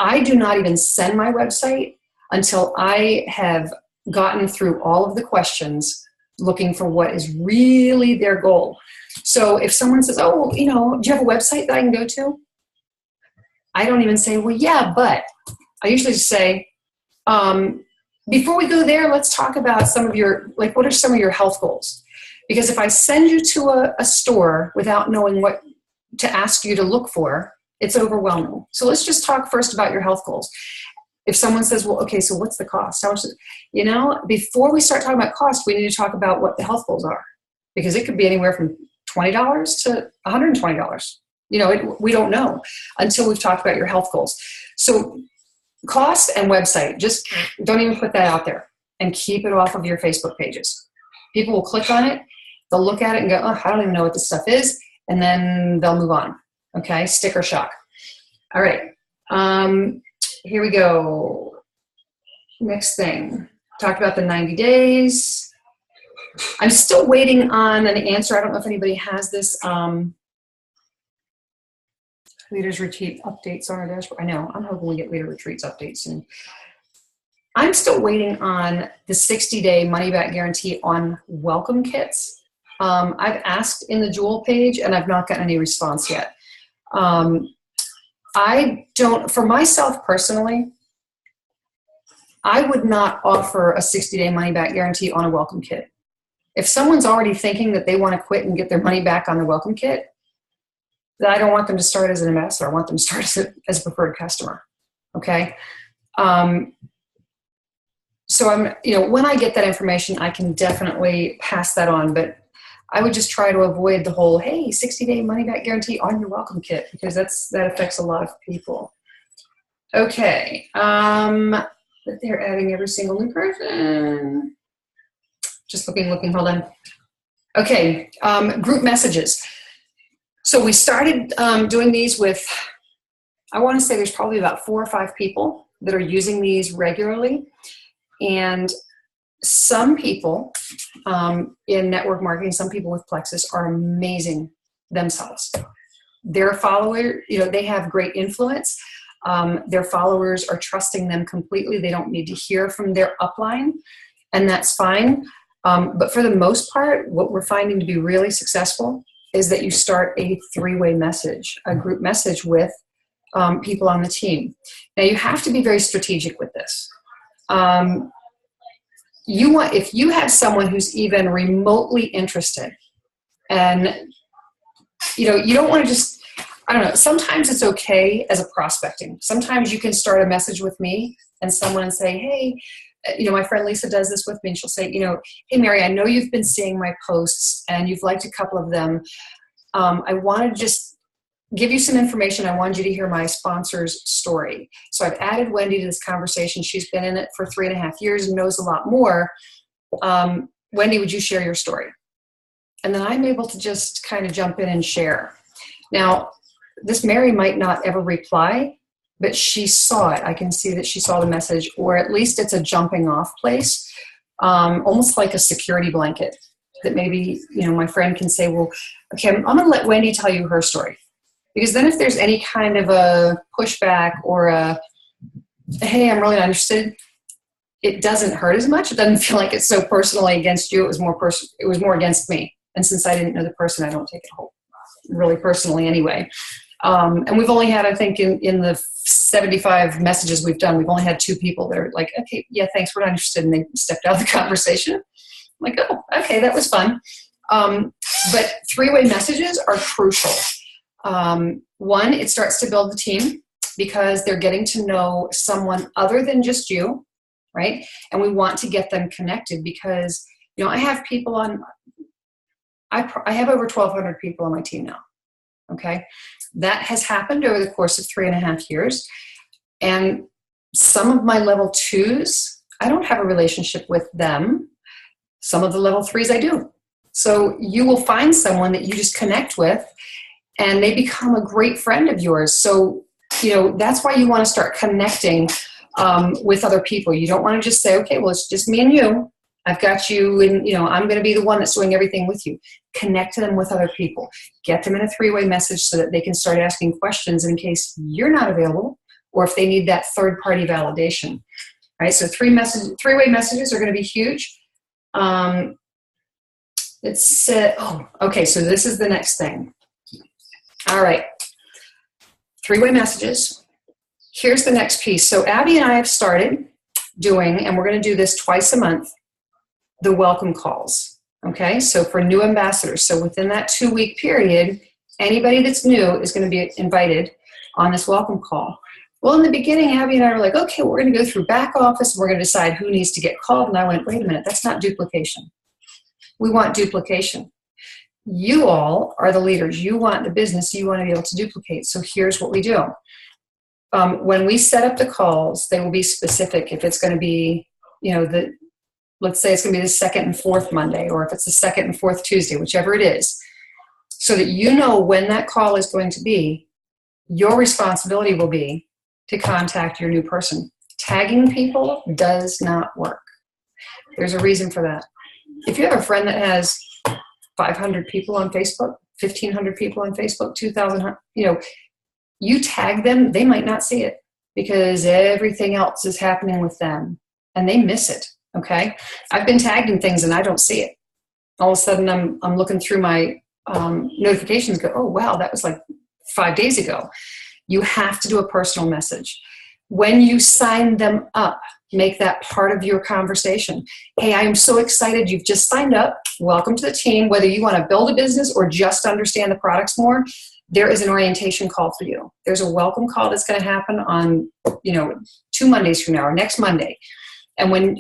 I do not even send my website until I have gotten through all of the questions looking for what is really their goal. So if someone says, oh, do you have a website that I can go to? I don't even say, well, yeah, but I usually just say, before we go there, let's talk about what are some of your health goals? Because if I send you to a store without knowing what to ask you to look for, it's overwhelming. So let's just talk first about your health goals. If someone says, well, okay, so what's the cost? How much before we start talking about cost, we need to talk about what the health goals are, because it could be anywhere from $20 to $120. We don't know until we've talked about your health goals. So cost and website, just don't even put that out there, and keep it off of your Facebook pages. People will click on it, they'll look at it and go, oh, I don't even know what this stuff is, and then they'll move on. Okay, sticker shock. All right, here we go. Next thing, talked about the 90 days. I'm still waiting on an answer. I don't know if anybody has this. Leaders Retreat updates on our dashboard. I know, I'm hoping we get Leader Retreats updates soon. I'm still waiting on the 60-day money-back guarantee on welcome kits. I've asked in the Jewel page, and I've not gotten any response yet. For myself personally, I would not offer a 60-day money-back guarantee on a welcome kit. If someone's already thinking that they want to quit and get their money back on the welcome kit, then I don't want them to start as an ambassador. I want them to start as a preferred customer. Okay. So when I get that information, I can definitely pass that on, but I would just try to avoid the whole, hey, 60-day money-back guarantee on your welcome kit, because that affects a lot of people. Okay. They're adding every single new person. Just looking, hold on. Okay, group messages. So we started doing these with, I want to say there's probably about 4 or 5 people that are using these regularly. And some people in network marketing, some people with Plexus are amazing themselves. Their follower, they have great influence. Their followers are trusting them completely. They don't need to hear from their upline, and that's fine. But for the most part, what we're finding to be really successful is that you start a 3-way message, a group message with people on the team. Now, you have to be very strategic with this. If you have someone who's even remotely interested, and you don't want to just, I don't know, sometimes it's okay as a prospecting. Sometimes you can start a message with me and someone say, hey, my friend Lisa does this with me, and she'll say, hey, Mary, I know you've been seeing my posts and you've liked a couple of them. I want to just give you some information. I wanted you to hear my sponsor's story. So I've added Wendy to this conversation. She's been in it for 3.5 years and knows a lot more. Wendy, would you share your story? and then I'm able to just kind of jump in and share. Now, this Mary might not ever reply, but she saw it. I can see that she saw the message, or at least it's a jumping off place, almost like a security blanket that maybe, my friend can say, well, okay, I'm going to let Wendy tell you her story. Because then if there's any kind of a pushback or a, hey, I'm really not interested, it doesn't hurt as much. It doesn't feel like it's so personally against you. It was more against me. And since I didn't know the person, I don't take it really personally anyway. And we've only had, I think, in the 75 messages we've done, we've only had 2 people that are like, okay, yeah, thanks, we're not interested. And they stepped out of the conversation. I'm like, oh, okay, that was fun. But 3-way messages are crucial. One, it starts to build the team because they're getting to know someone other than just you, right? And we want to get them connected because, I have people on, I have over 1,200 people on my team now. Okay. That has happened over the course of 3.5 years. And some of my level 2s, I don't have a relationship with them. Some of the level 3s I do. So you will find someone that you just connect with and they become a great friend of yours. So, that's why you want to start connecting with other people. You don't want to just say, okay, well, it's just me and you. I've got you and, I'm going to be the one that's doing everything with you. Connect them with other people. Get them in a 3-way message so that they can start asking questions in case you're not available or if they need that third-party validation. Right? So 3-way messages are going to be huge. Okay, so this is the next thing. All right. 3-way messages. Here's the next piece. So Abby and I have started doing, and we're going to do this twice a month, the welcome calls. Okay, so for new ambassadors. So within that 2-week period, anybody that's new is going to be invited on this welcome call. Well, in the beginning, Abby and I were like, okay, we're going to go through back office. And we're going to decide who needs to get called. And I went, wait a minute, that's not duplication. We want duplication. You all are the leaders. You want the business. You want to be able to duplicate. So here's what we do. When we set up the calls, they will be specific. If it's going to be, let's say it's going to be the 2nd and 4th Monday, or if it's the 2nd and 4th Tuesday, whichever it is, so that you know when that call is going to be, your responsibility will be to contact your new person. Tagging people does not work. There's a reason for that. If you have a friend that has 500 people on Facebook, 1,500 people on Facebook, 2,000, you tag them, they might not see it because everything else is happening with them and they miss it. Okay. I've been tagged in things and I don't see it. All of a sudden I'm looking through my notifications, go, oh, wow, that was like 5 days ago. You have to do a personal message. When you sign them up, make that part of your conversation. Hey, I am so excited. You've just signed up. Welcome to the team. Whether you want to build a business or just understand the products more, there is an orientation call for you. There's a welcome call that's going to happen on, 2 Mondays from now or next Monday. And when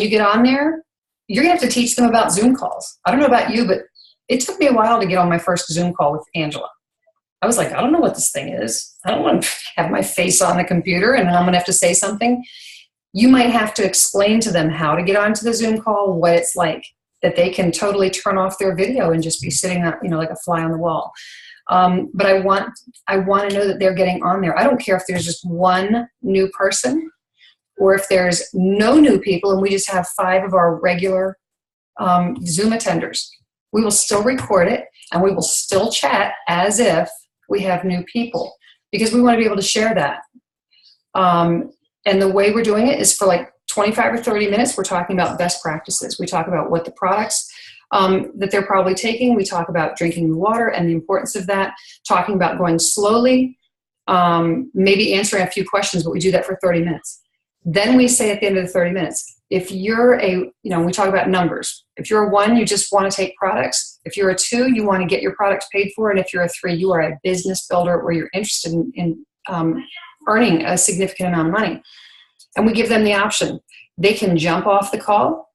you get on there, you're going to have to teach them about Zoom calls. I don't know about you, but it took me a while to get on my first Zoom call with Angela. I was like, I don't know what this thing is. I don't want to have my face on the computer and I'm going to have to say something. You might have to explain to them how to get onto the Zoom call, what it's like, that they can totally turn off their video and just be sitting, like a fly on the wall. But I want to know that they're getting on there. I don't care if there's just one new person or if there's no new people and we just have 5 of our regular Zoom attenders. We will still record it and we will still chat as if we have new people because we want to be able to share that. And the way we're doing it is for like 25 or 30 minutes, we're talking about best practices. We talk about what the products that they're probably taking. We talk about drinking the water and the importance of that, talking about going slowly, maybe answering a few questions, but we do that for 30 minutes. Then we say at the end of the 30 minutes, if you're we talk about numbers. If you're a 1, you just want to take products. If you're a 2, you want to get your products paid for. And if you're a 3, you are a business builder or you're interested in earning a significant amount of money. And we give them the option. They can jump off the call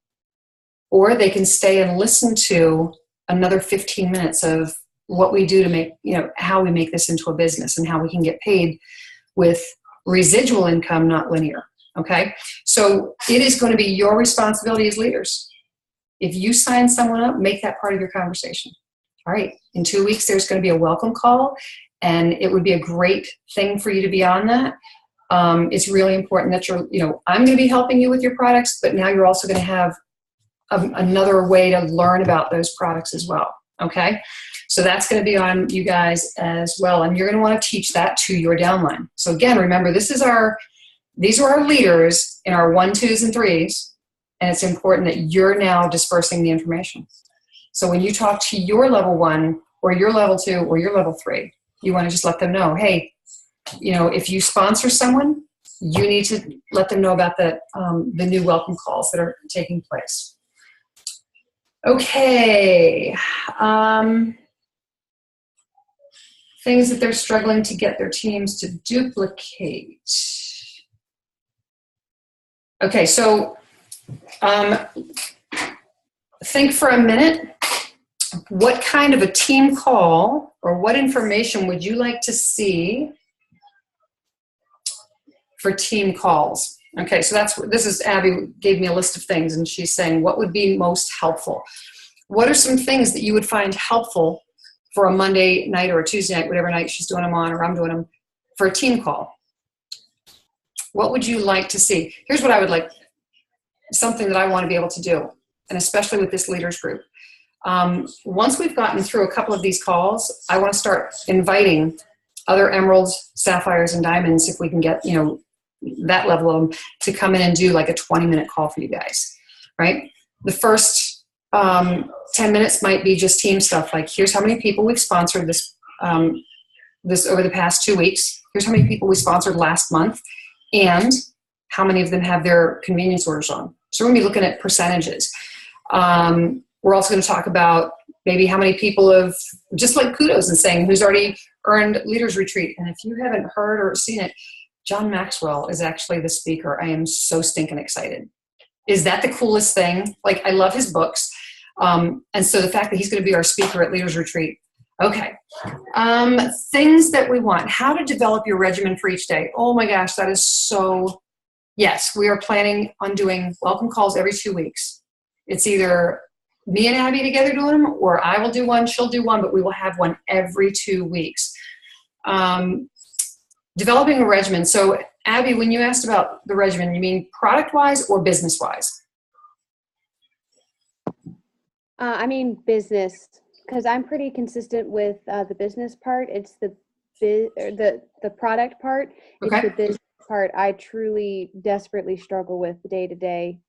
or they can stay and listen to another 15 minutes of what we do to make, how we make this into a business and how we can get paid with residual income, not linear. Okay. So it is going to be your responsibility as leaders If you sign someone up, make that part of your conversation. All right, in 2 weeks, there's going to be a welcome call, and it would be a great thing for you to be on that. It's really important that I'm going to be helping you with your products, but now you're also going to have another way to learn about those products as well. Okay, so that's going to be on you guys as well, and you're going to want to teach that to your downline. So again, remember, these are our leaders in our 1, 2s, and 3s, and it's important that you're now dispersing the information. So when you talk to your level 1 or your level 2 or your level 3, you want to just let them know, hey, if you sponsor someone, you need to let them know about the new welcome calls that are taking place. Okay. Things that they're struggling to get their teams to duplicate. Okay, so think for a minute. What kind of a team call or what information would you like to see for team calls? Okay, so this is Abby gave me a list of things, and she's saying what would be most helpful. What are some things that you would find helpful for a Monday night or a Tuesday night, whatever night she's doing them on or I'm doing them, for a team call? What would you like to see? Here's what I would like, something that I want to be able to do, and especially with this leaders group. Once we've gotten through a couple of these calls, I want to start inviting other emeralds, sapphires, and diamonds, if we can get, that level of them, to come in and do like a 20-minute call for you guys, right? The first 10 minutes might be just team stuff, like here's how many people we've sponsored this over the past 2 weeks. Here's how many people we sponsored last month, and how many of them have their convenience orders on. So we're going to be looking at percentages. We're also going to talk about maybe how many people have, just like kudos and saying who's already earned Leaders Retreat. And if you haven't heard or seen it, John Maxwell is actually the speaker. I am so stinking excited. Is that the coolest thing? Like, I love his books. And so the fact that he's going to be our speaker at Leaders Retreat. Okay. Things that we want. How to develop your regimen for each day. Oh my gosh, that is so, yes, we are planning on doing welcome calls every 2 weeks. It's either me and Abby together doing them, or I will do one, she'll do one, but we will have one every 2 weeks. Developing a regimen. So Abby, when you asked about the regimen, you mean product-wise or business-wise? I mean business, because I'm pretty consistent with the business part. It's the product part. Okay. It's the business part I truly desperately struggle with day to day.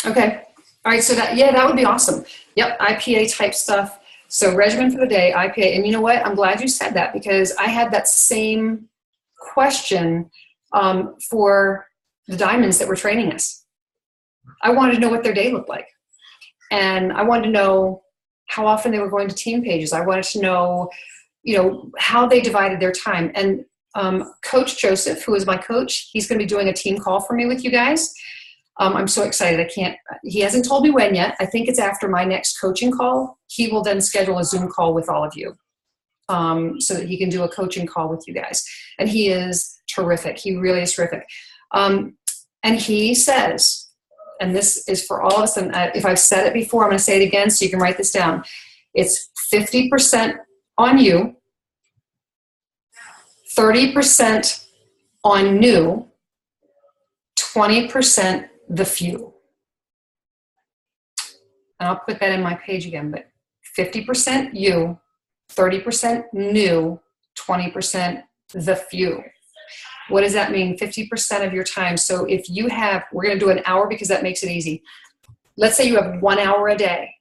Okay. All right. So that would be awesome. Yep. IPA type stuff. So regimen for the day, IPA. And you know what? I'm glad you said that, because I had that same question for the diamonds that were training us. I wanted to know what their day looked like. And I wanted to know how often they were going to team pages. I wanted to know, how they divided their time. And Coach Joseph, who is my coach, he's going to be doing a team call for me with you guys. I'm so excited. He hasn't told me when yet. I think it's after my next coaching call. He will then schedule a Zoom call with all of you so that he can do a coaching call with you guys. And he is terrific. He really is terrific. And he says, and this is for all of us, and if I've said it before, I'm going to say it again so you can write this down. It's 50% on you, 30% on new, 20% the few. And I'll put that in my page again, but 50% you, 30% new, 20% the few. What does that mean? 50% of your time. So if you have, we're going to do an hour because that makes it easy. Let's say you have 1 hour a day.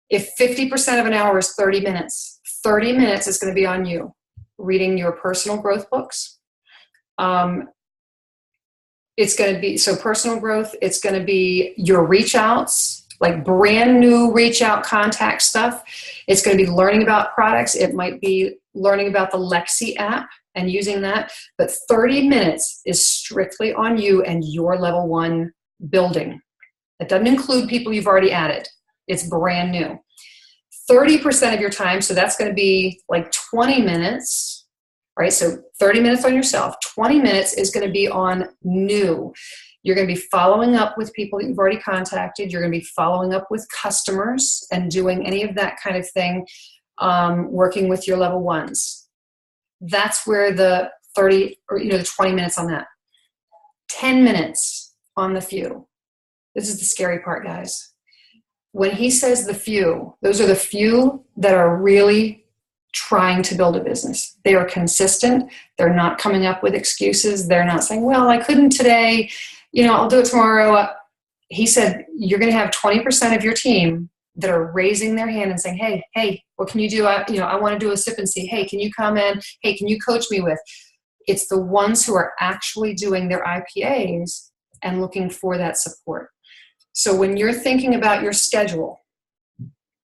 If 50% of an hour is 30 minutes, 30 minutes is going to be on you. Reading your personal growth books. It's going to be, so personal growth, it's going to be your reach outs, like brand new reach out contact stuff. It's going to be learning about products. It might be learning about the Lexi app and using that. But 30 minutes is strictly on you and your level 1 building. It doesn't include people you've already added. It's brand new. 30% of your time, so that's going to be like 20 minutes, right? So 30 minutes on yourself, 20 minutes is going to be on new. You're going to be following up with people that you've already contacted. You're going to be following up with customers and doing any of that kind of thing, working with your level ones. That's where the 30 or the 20 minutes on that. 10 minutes on the few. This is the scary part, guys. When he says the few, those are the few that are really trying to build a business. They are consistent. They're not coming up with excuses. They're not saying, well, I couldn't today, I'll do it tomorrow. He said, you're going to have 20% of your team that are raising their hand and saying, hey, what can you do? I want to do a sip and see. Hey, can you come in? Hey, can you coach me with? It's the ones who are actually doing their IPAs and looking for that support. So when you're thinking about your schedule,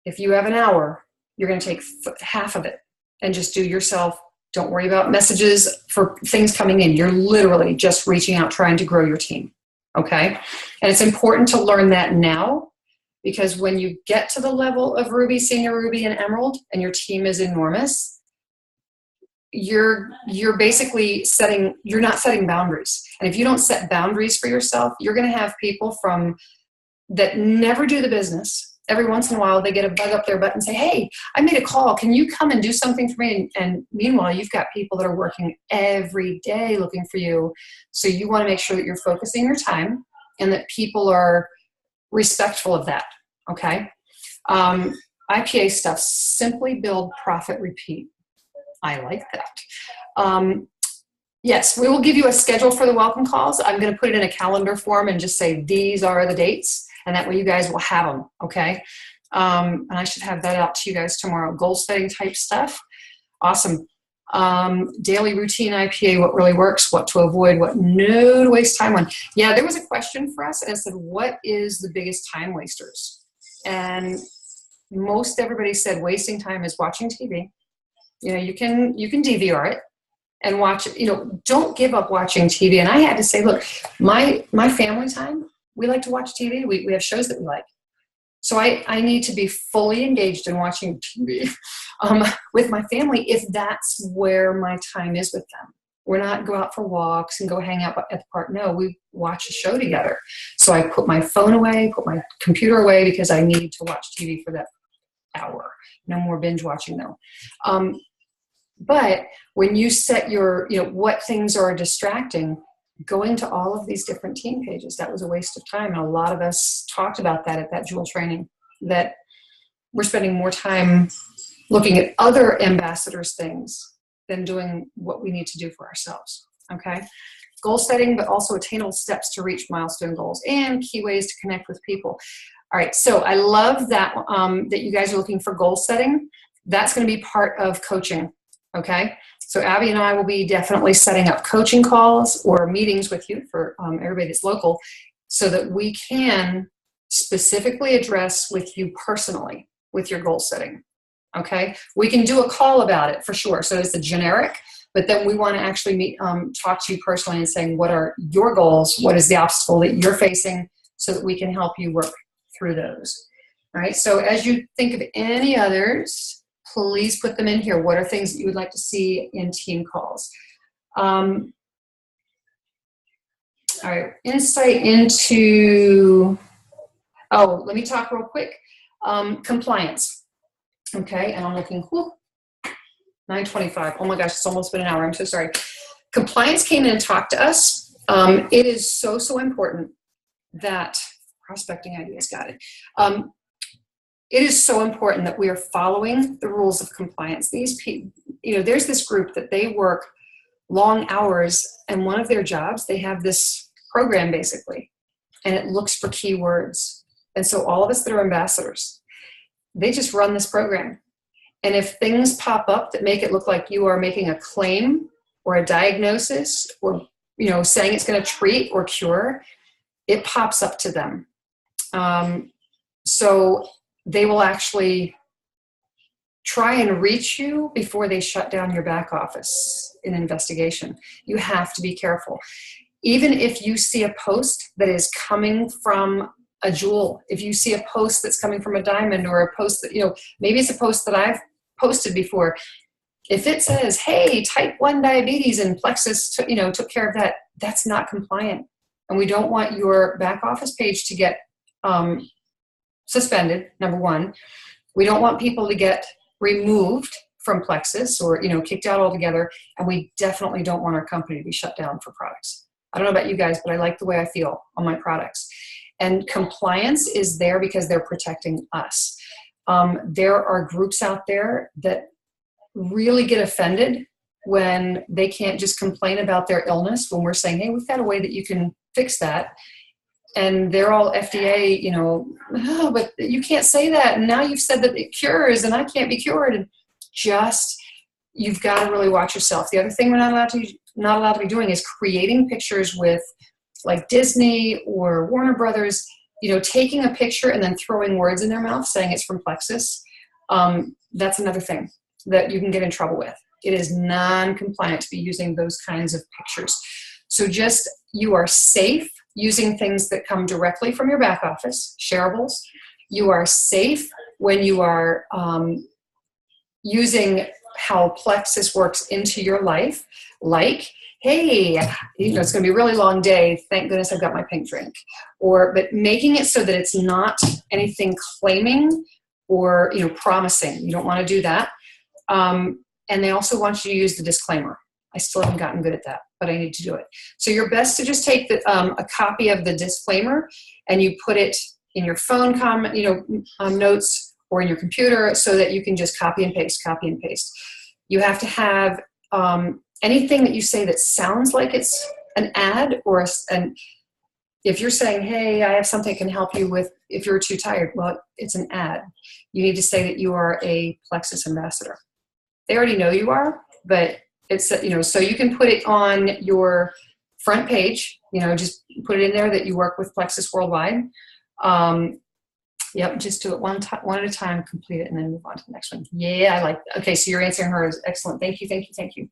if you have an hour, you're going to take half of it and just do yourself. Don't worry about messages for things coming in. You're literally just reaching out, trying to grow your team. Okay? And it's important to learn that now, because when you get to the level of Ruby, Senior Ruby, and Emerald, and your team is enormous, you're basically you're not setting boundaries. And if you don't set boundaries for yourself, you're going to have people that never do the business. Every once in a while, they get a bug up their butt and say, hey, I made a call. Can you come and do something for me? And meanwhile, you've got people that are working every day looking for you. So you want to make sure that you're focusing your time and that people are respectful of that. Okay? IPA stuff, simply build, profit, repeat. I like that. Yes, we will give you a schedule for the welcome calls. I'm going to put it in a calendar form and just say, these are the dates. And that way you guys will have them, okay? And I should have that out to you guys tomorrow. Goal setting type stuff. Awesome. Daily routine IPA, what really works, what to avoid, what no to waste time on. Yeah, there was a question for us and it said, what is the biggest time wasters? And most everybody said wasting time is watching TV. You can DVR it and watch it. Don't give up watching TV. And I had to say, look, my family time, we like to watch TV. We have shows that we like. So I need to be fully engaged in watching TV with my family if that's where my time is with them. We're not go out for walks and go hang out at the park. No, we watch a show together. So I put my phone away, put my computer away because I need to watch TV for that hour. No more binge watching though. But when you set your, what things are distracting, going to all of these different team pages, that was a waste of time. And a lot of us talked about that at that Jewel training, that we're spending more time looking at other ambassadors' things than doing what we need to do for ourselves. Okay? Goal setting, but also attainable steps to reach milestone goals and key ways to connect with people. All right. So I love that, that you guys are looking for goal setting. That's going to be part of coaching. Okay. So Abby and I will be definitely setting up coaching calls or meetings with you for everybody that's local so that we can specifically address with you personally with your goal setting. Okay. We can do a call about it for sure. So it's a generic, but then we want to actually meet, talk to you personally and saying, what are your goals? What is the obstacle that you're facing so that we can help you work through those. All right. So as you think of any others, please put them in here. What are things that you would like to see in team calls? All right, insight into, let me talk real quick. Compliance. Okay, and I'm looking, 9:25. Oh my gosh, it's almost been an hour. I'm so sorry. Compliance came in and talked to us. It is so important that prospecting ideas, got it. It is so important that we are following the rules of compliance. These people, there's this group that they work long hours, and one of their jobs, they have this program basically, and it looks for keywords. And so all of us that are ambassadors, they just run this program. And if things pop up that make it look like you are making a claim or a diagnosis or, saying it's going to treat or cure, it pops up to them. So they will actually try and reach you before they shut down your back office in investigation. You have to be careful. Even if you see a post that is coming from a Jewel, if you see a post that's coming from a Diamond or a post that, maybe it's a post that I've posted before. If it says, hey, type 1 diabetes and Plexus, took care of that, that's not compliant. and we don't want your back office page to get suspended, number one. We don't want people to get removed from Plexus or, kicked out altogether. And we definitely don't want our company to be shut down for products. I don't know about you guys, but I like the way I feel on my products. And compliance is there because they're protecting us. There are groups out there that really get offended when they can't just complain about their illness when we're saying, hey, we've got a way that you can fix that. And they're all FDA, oh, but you can't say that. And now you've said that it cures and I can't be cured. And you've got to really watch yourself. The other thing we're not allowed to be doing is creating pictures with like Disney or Warner Brothers, taking a picture and then throwing words in their mouth saying it's from Plexus. That's another thing that you can get in trouble with. It is non-compliant to be using those kinds of pictures. So you are safe using things that come directly from your back office, shareables. You are safe when you are using how Plexus works into your life, like, hey, it's going to be a really long day. Thank goodness I've got my pink drink. But making it so that it's not anything claiming or, promising. You don't want to do that. And they also want you to use the disclaimer. I still haven't gotten good at that, but I need to do it. So you're best to just take a copy of the disclaimer and you put it in your phone notes or in your computer so that you can just copy and paste. You have to have anything that you say that sounds like it's an ad and if you're saying, hey, I have something that can help you with if you're too tired, well, it's an ad. You need to say that you are a Plexus ambassador. They already know you are, but it's, so you can put it on your front page, just put it in there that you work with Plexus Worldwide. Yep, just do it one at a time, complete it, and then move on to the next one. Yeah, I like that. Okay, so you're answering her is excellent. Thank you.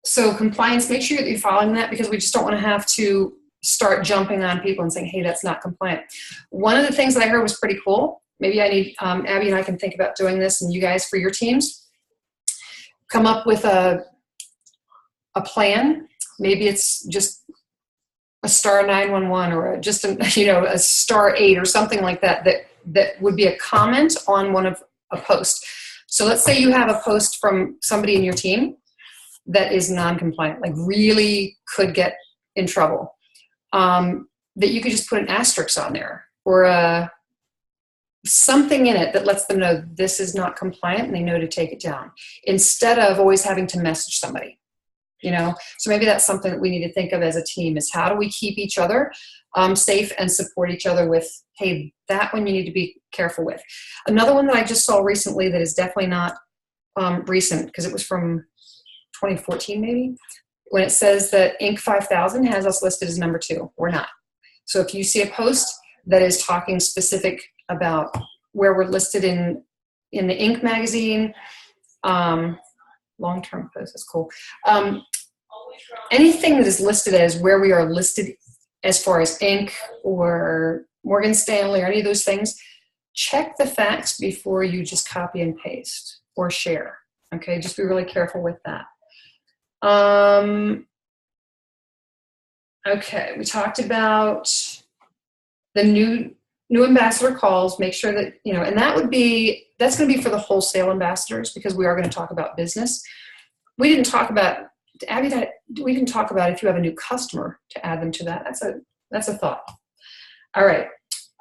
So compliance, make sure that you're following that because we just don't want to have to start jumping on people and saying, hey, that's not compliant. One of the things that I heard was pretty cool. Maybe I need, Abby and I can think about doing this, and you guys for your teams, come up with a plan. Maybe it's just a star 911 or just a star 8 or something like that would be a comment on a post. So let's say you have a post from somebody in your team that is non-compliant, like really could get in trouble, that you could just put an asterisk on there or something in it that lets them know this is not compliant and they know to take it down instead of always having to message somebody. So maybe that's something that we need to think of as a team is how do we keep each other safe and support each other with, hey, that one you need to be careful with. Another one that I just saw recently that is definitely not recent because it was from 2014 maybe, when it says that Inc. 5000 has us listed as number 2. We're not. So if you see a post that is talking specific about where we're listed in the Inc. magazine, long-term post, that's cool. Anything that is listed as where we are listed as far as Inc. or Morgan Stanley or any of those things, check the facts before you just copy and paste or share. Okay, just be really careful with that. Okay, we talked about the new ambassador calls. Make sure that, and that's going to be for the wholesale ambassadors because we are going to talk about business. We didn't talk about, Abby, we didn't talk about if you have a new customer to add them to that. That's a thought. All right.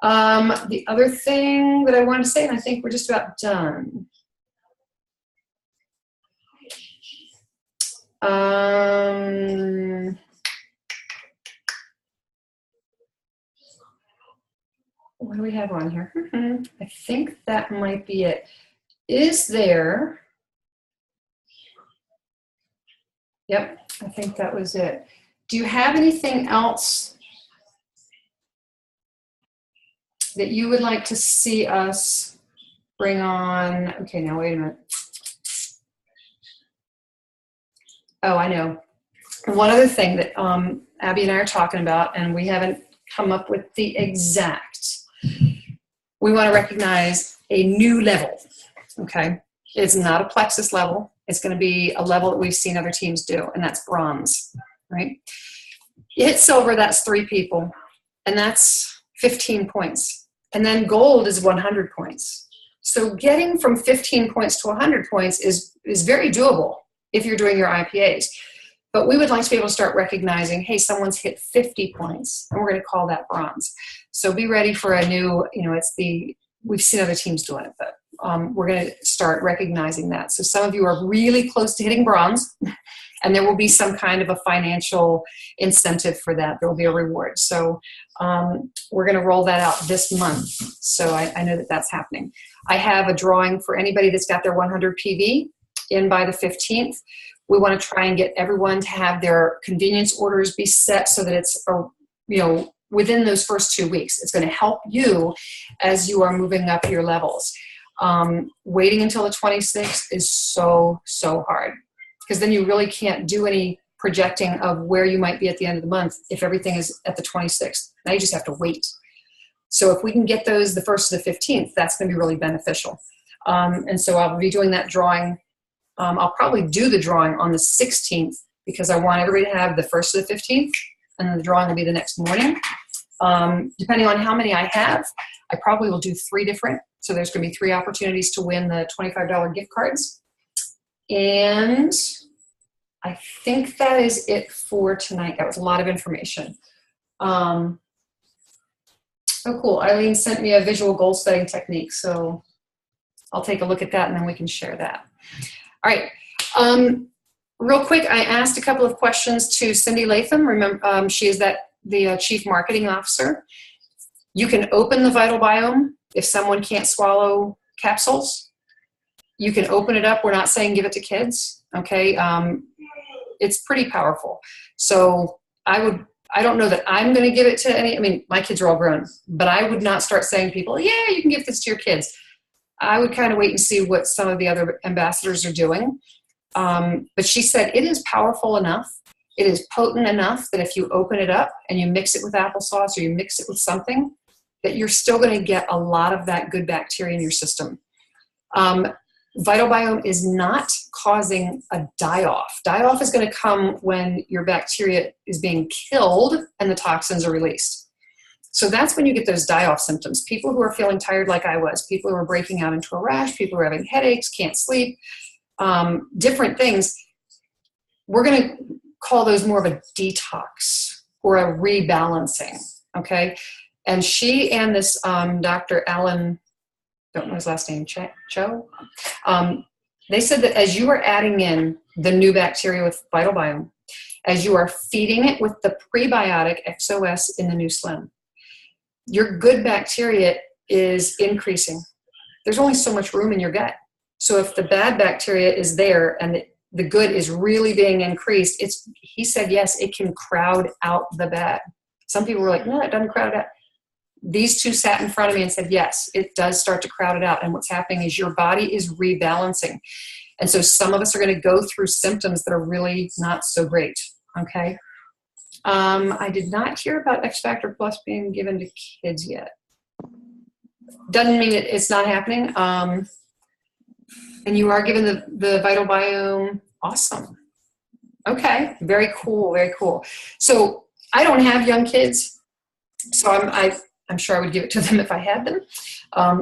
The other thing that I wanted to say, and I think we're just about done. What do we have on here? I think that might be it. Is there? Yep, I think that was it. Do you have anything else that you would like to see us bring on? Okay, now wait a minute. Oh, I know. One other thing that Abby and I are talking about, and we haven't come up with the exact, we want to recognize a new level, okay? It's not a Plexus level. It's going to be a level that we've seen other teams do, and that's bronze, right? You hit silver, that's 3 people, and that's 15 points. And then gold is 100 points. So getting from 15 points to 100 points is very doable if you're doing your IPAs. But we would like to be able to start recognizing, hey, someone's hit 50 points, and we're going to call that bronze. So be ready for a new, we've seen other teams doing it, but we're going to start recognizing that. So some of you are really close to hitting bronze, and there will be some kind of a financial incentive for that. There will be a reward. So we're going to roll that out this month. So I know that that's happening. I have a drawing for anybody that's got their 100 PV in by the 15th. We want to try and get everyone to have their convenience orders be set so that it's, within those first 2 weeks. It's going to help you as you are moving up your levels. Waiting until the 26th is so hard, because then you really can't do any projecting of where you might be at the end of the month if everything is at the 26th. Now you just have to wait. So if we can get those the 1st to the 15th, that's going to be really beneficial. And so I'll be doing that drawing. I'll probably do the drawing on the 16th because I want everybody to have the 1st to the 15th, and then the drawing will be the next morning. Depending on how many I have, I probably will do 3 different. So there's going to be 3 opportunities to win the $25 gift cards. And I think that is it for tonight. That was a lot of information. Oh, cool. Eileen sent me a visual goal setting technique. So I'll take a look at that and then we can share that. All right. Real quick, I asked a couple of questions to Cindy Latham. Remember, she is the Chief Marketing Officer. You can open the Vital Biome if someone can't swallow capsules. You can open it up. We're not saying give it to kids, okay? It's pretty powerful. So I don't know that I'm going to give it to any, my kids are all grown, but I would not start saying to people, yeah, you can give this to your kids. I would kind of wait and see what some of the other ambassadors are doing. But she said it is powerful enough. It is potent enough that if you open it up and you mix it with applesauce or you mix it with something, that you're still going to get a lot of that good bacteria in your system. Vital Biome is not causing a die-off. Die-off is going to come when your bacteria is being killed and the toxins are released. So that's when you get those die-off symptoms. People who are feeling tired like I was, people who are breaking out into a rash, people who are having headaches, can't sleep, different things. We're going to call those more of a detox or a rebalancing, okay? And she and this Dr. Alan, don't know his last name, Cho, they said that as you are adding in the new bacteria with Vital Biome, as you are feeding it with the prebiotic XOS in the new Slim, your good bacteria is increasing. There's only so much room in your gut. So if the bad bacteria is there and the good is really being increased, he said, yes, it can crowd out the bad. Some people were like, no, it doesn't crowd out. These 2 sat in front of me and said, yes, it does start to crowd it out. And what's happening is your body is rebalancing. And so some of us are going to go through symptoms that are really not so great. Okay. I did not hear about X Factor Plus being given to kids yet. Doesn't mean it's not happening. And you are given the Vital Biome. Awesome. Okay. Very cool. Very cool. So I don't have young kids, so I'm sure I would give it to them if I had them.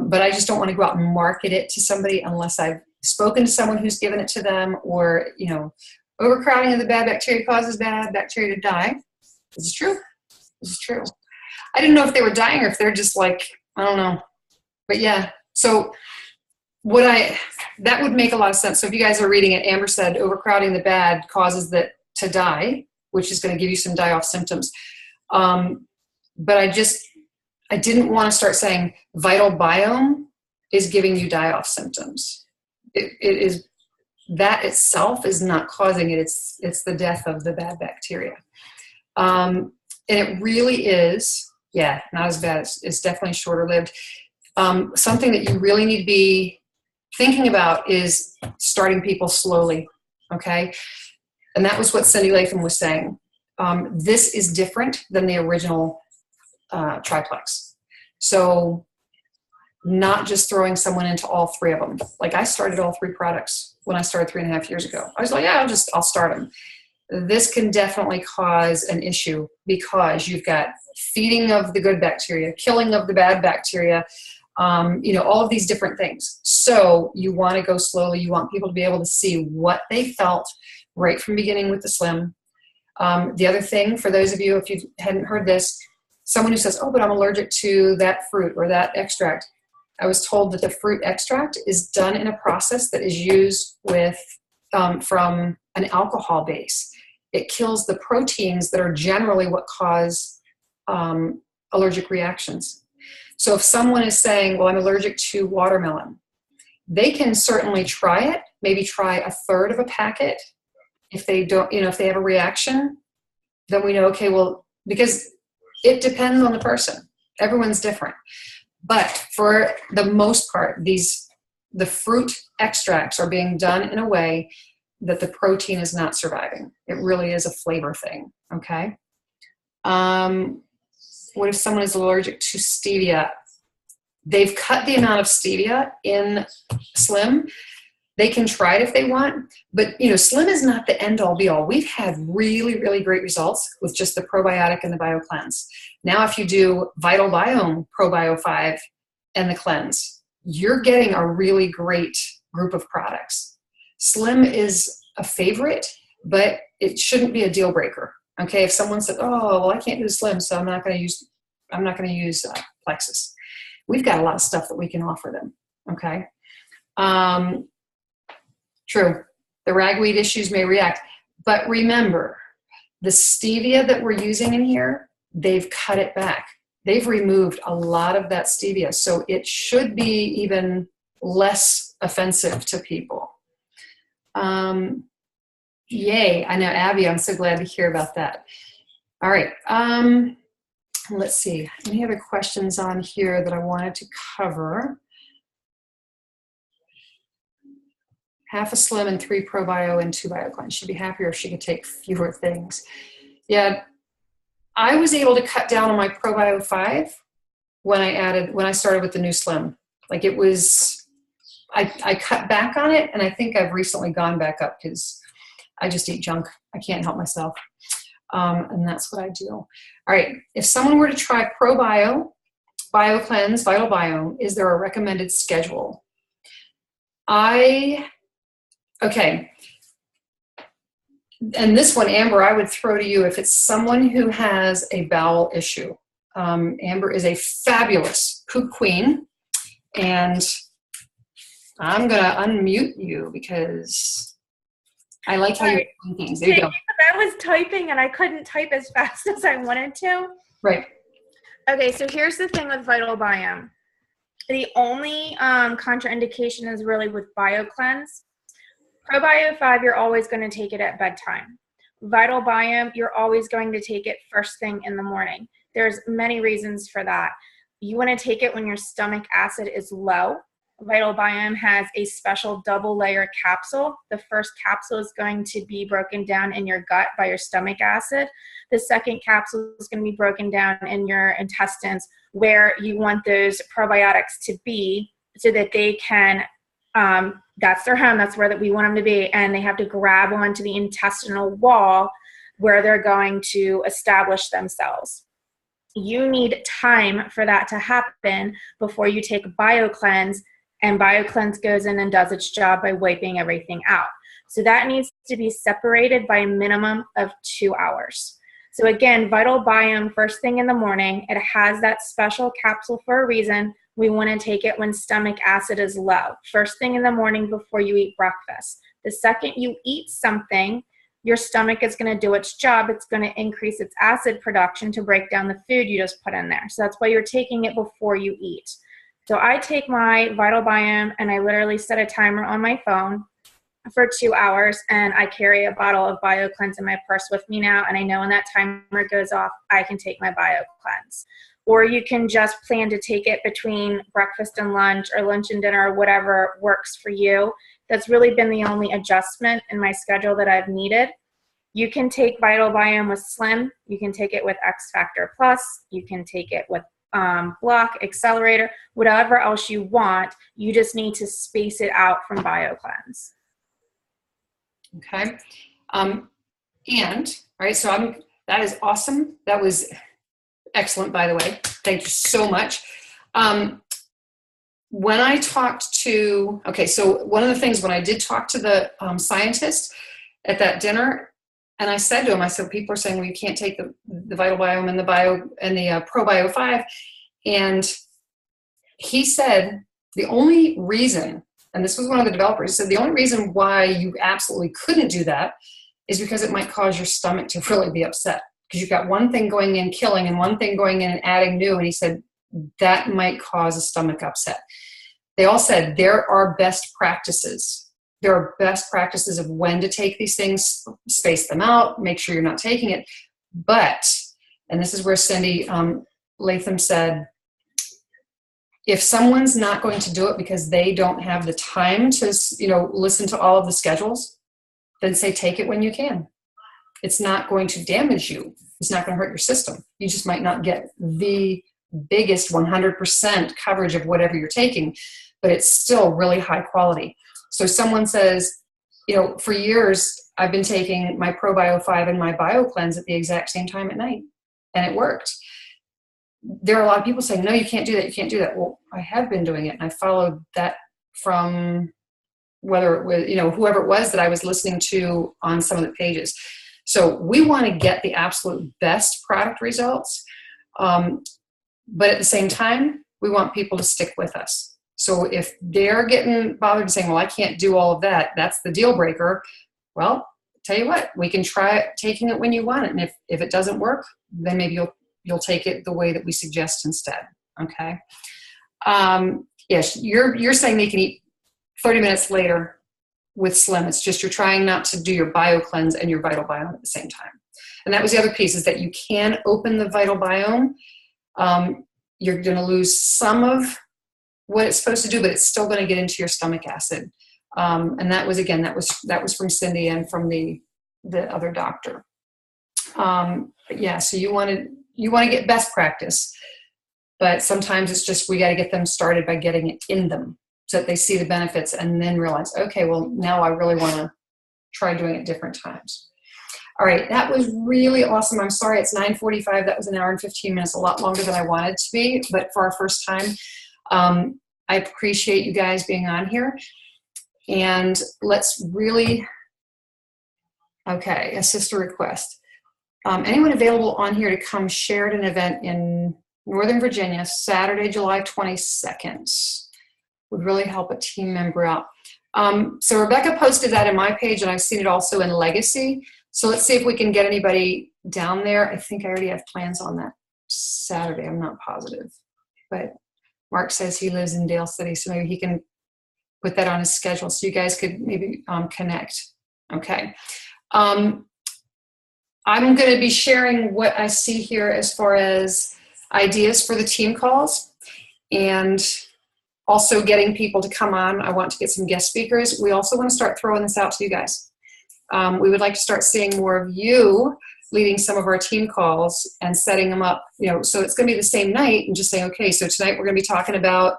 But I just don't want to go out and market it to somebody unless I've spoken to someone who's given it to them, or, overcrowding of the bad bacteria causes bad bacteria to die. This is true. This is true. I didn't know if they were dying or if they're just like, I don't know. But yeah, so that would make a lot of sense. So if you guys are reading it, Amber said overcrowding the bad causes that to die, which is going to give you some die-off symptoms. But I didn't want to start saying Vital Biome is giving you die-off symptoms. It is, that itself is not causing it. It's the death of the bad bacteria. And it really is, not as bad. It's definitely shorter lived. Something that you really need to be thinking about is starting people slowly, okay? And that was what Cindy Latham was saying. This is different than the original triplex. So not just throwing someone into all 3 of them. Like I started all 3 products when I started 3.5 years ago. I was like, yeah, I'll start them. this can definitely cause an issue because you've got feeding of the good bacteria, killing of the bad bacteria, all of these different things. So you want to go slowly. You want people to be able to see what they felt right from beginning with the Slim. The other thing, for those of you, if you hadn't heard this, someone who says, oh, but I'm allergic to that fruit or that extract. I was told that the fruit extract is done in a process that is used with from an alcohol base. It kills the proteins that are generally what cause allergic reactions. So if someone is saying, well, I'm allergic to watermelon, they can certainly try it, maybe try a third of a packet. If they don't, if they have a reaction, then we know, okay, well, because it depends on the person. Everyone's different. But for the most part, the fruit extracts are being done in a way that the protein is not surviving. It really is a flavor thing, okay? What if someone is allergic to stevia? They've cut the amount of stevia in Slim. They can try it if they want, but Slim is not the end all be all. We've had really, really great results with just the probiotic and the BioCleanse. Now, if you do Vital Biome ProBio 5 and the cleanse, you're getting a really great group of products. Slim is a favorite, but it shouldn't be a deal breaker. Okay, if someone says, "Oh, well, I can't do Slim, so I'm not going to use Plexus," we've got a lot of stuff that we can offer them. Okay. True. The ragweed issues may react. But remember, the stevia that we're using in here, they've cut it back. They've removed a lot of that stevia. So it should be even less offensive to people. Yay. I know, Abby, I'm so glad to hear about that. All right. Let's see. Any other questions on here that I wanted to cover? Half a Slim and 3 ProBio and 2 BioCleanse. She'd be happier if she could take fewer things. Yeah, I was able to cut down on my ProBio 5 when I started with the new Slim. Like it was, I cut back on it, and I think I've recently gone back up because I just eat junk. I can't help myself. And that's what I do. All right, if someone were to try ProBio, BioCleanse, Vital Biome, is there a recommended schedule? Okay, and this one, Amber, I would throw to you if it's someone who has a bowel issue. Amber is a fabulous poop queen, and I'm going to unmute you because I like how you're doing things. There you go. I was typing and I couldn't type as fast as I wanted to. Right. Okay, so here's the thing with Vital Biome. The only contraindication is really with BioCleanse. ProBio 5, you're always going to take it at bedtime. Vital Biome, you're always going to take it first thing in the morning. There's many reasons for that. You want to take it when your stomach acid is low. Vital Biome has a special double layer capsule. The first capsule is going to be broken down in your gut by your stomach acid. The second capsule is going to be broken down in your intestines where you want those probiotics to be so that they can that's their home, that's where we want them to be, and they have to grab onto the intestinal wall where they're going to establish themselves. You need time for that to happen before you take BioCleanse, and BioCleanse goes in and does its job by wiping everything out. So that needs to be separated by a minimum of 2 hours. So again, Vital Biome, first thing in the morning, it has that special capsule for a reason. We want to take it when stomach acid is low, first thing in the morning before you eat breakfast. The second you eat something, your stomach is going to do its job. It's going to increase its acid production to break down the food you just put in there. So that's why you're taking it before you eat. So I take my Vital Biome and I literally set a timer on my phone for 2 hours, and I carry a bottle of BioCleanse in my purse with me now, and I know when that timer goes off, I can take my BioCleanse. Or you can just plan to take it between breakfast and lunch, or lunch and dinner, or whatever works for you. That's really been the only adjustment in my schedule that I've needed. You can take Vital Biome with Slim. You can take it with X Factor Plus. You can take it with Block, Accelerator, whatever else you want. You just need to space it out from BioCleanse. Okay. And, all right, so that is awesome. That was excellent, by the way. Thank you so much. When I talked to, so one of the things when I did talk to the scientist at that dinner, and I said to him, I said, people are saying, well, you can't take the Vital Biome and the ProBio 5. And he said, the only reason, and this was one of the developers, he said, the only reason why you absolutely couldn't do that is because it might cause your stomach to really be upset. Because you've got one thing going in killing and one thing going in and adding new. And he said, that might cause a stomach upset. They all said there are best practices. There are best practices of when to take these things, space them out, make sure you're not taking it. But, and this is where Cindy Latham said, if someone's not going to do it because they don't have the time to, listen to all of the schedules, then say take it when you can. It's not going to damage you. It's not going to hurt your system. You just might not get the biggest 100% coverage of whatever you're taking, but it's still really high quality. So someone says, for years, I've been taking my ProBio 5 and my BioCleanse at the exact same time at night, and it worked. There are a lot of people saying, no, you can't do that. You can't do that. Well, I have been doing it, and I followed that from whether it was, whoever it was that I was listening to on some of the pages. So we want to get the absolute best product results. But at the same time, we want people to stick with us. So if they're getting bothered and saying, well, I can't do all of that, that's the deal breaker. Well, tell you what, we can try taking it when you want it. And if it doesn't work, then maybe you'll take it the way that we suggest instead. Okay. Yes, you're saying they can eat 30 minutes later with Slim. It's just you're trying not to do your BioCleanse and your Vital Biome at the same time. And that was the other piece, is that you can open the Vital Biome. You're going to lose some of what it's supposed to do, but it's still going to get into your stomach acid. And that was, again, that was from Cindy and from the other doctor. But yeah, so you want to get best practice, but sometimes it's just, we got to get them started by getting it in them so that they see the benefits and then realize, okay, well, now I really want to try doing it different times. All right, that was really awesome. I'm sorry it's 9:45. That was an hour and 15 minutes, a lot longer than I wanted to be, but for our first time, I appreciate you guys being on here. And let's really, okay, a sister request. Anyone available on here to come share at an event in Northern Virginia, Saturday, July 22nd, would really help a team member out. So Rebecca posted that in my page, and I've seen it also in Legacy. So let's see if we can get anybody down there. I think I already have plans on that Saturday. I'm not positive. But Mark says he lives in Dale City, so maybe he can put that on his schedule so you guys could maybe connect. Okay. I'm going to be sharing what I see here as far as ideas for the team calls, and also getting people to come on. I want to get some guest speakers. We also want to start throwing this out to you guys. We would like to start seeing more of you leading some of our team calls and setting them up, so it's going to be the same night, and just saying, okay, so tonight we're going to be talking about,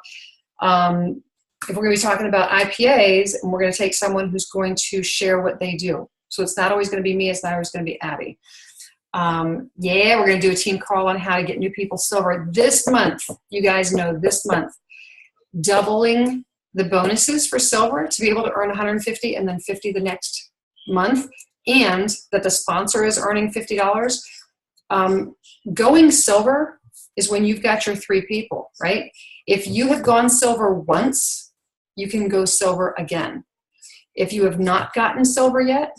if we're going to be talking about IPAs, and we're going to take someone who's going to share what they do. So it's not always going to be me, it's not always going to be Abby. Yeah, we're going to do a team call on how to get new people silver this month. You guys know this month, doubling the bonuses for silver to be able to earn 150 and then 50 the next month, and that the sponsor is earning $50. Going silver is when you've got your 3 people, right? If you have gone silver once, you can go silver again. If you have not gotten silver yet,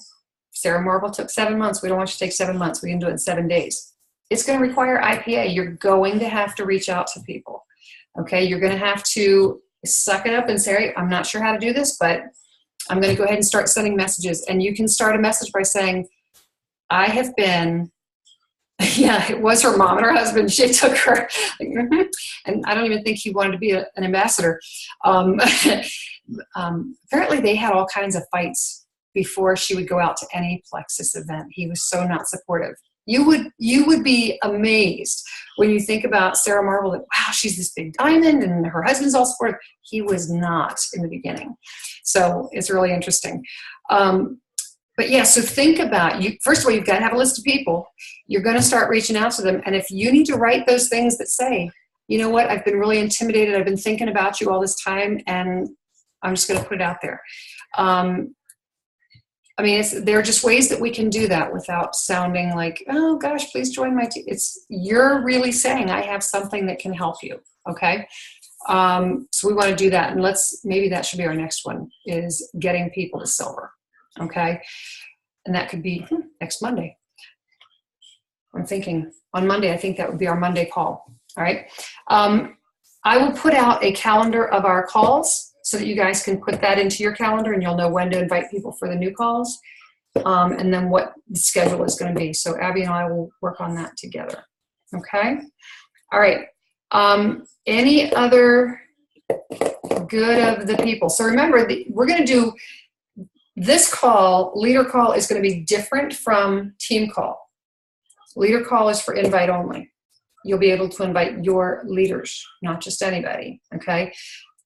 Sarah Marble took 7 months. We don't want you to take 7 months. We can do it in 7 days. It's going to require IPA. You're going to have to reach out to people. Okay, you're going to have to suck it up and say, I'm not sure how to do this, but I'm going to go ahead and start sending messages. And you can start a message by saying, I have been, yeah, it was her mom and her husband. She took her, and I don't even think he wanted to be an ambassador. Apparently they had all kinds of fights before she would go out to any Plexus event. He was so not supportive. You would be amazed when you think about Sarah Marble, that, wow, she's this big diamond and her husband's all supportive. He was not in the beginning. So it's really interesting. But But yeah, so think about you. First of all, you've got to have a list of people. You're going to start reaching out to them. And if you need to write those things that say, you know what, I've been really intimidated. I've been thinking about you all this time, and I'm just going to put it out there. I mean, there are just ways that we can do that without sounding like, oh gosh, please join my team. You're really saying I have something that can help you. Okay. So we want to do that. And maybe that should be our next one, is getting people to silver. Okay. And that could be next Monday. I'm thinking on Monday, I think that would be our Monday call. All right. I will put out a calendar of our calls so that you guys can put that into your calendar, and you'll know when to invite people for the new calls, and then what the schedule is going to be. So Abby and I will work on that together. Okay. All right. Any other good of the people? So remember, we're going to do this call. Leader call is going to be different from team call. Leader call is for invite only. You'll be able to invite your leaders, not just anybody. Okay.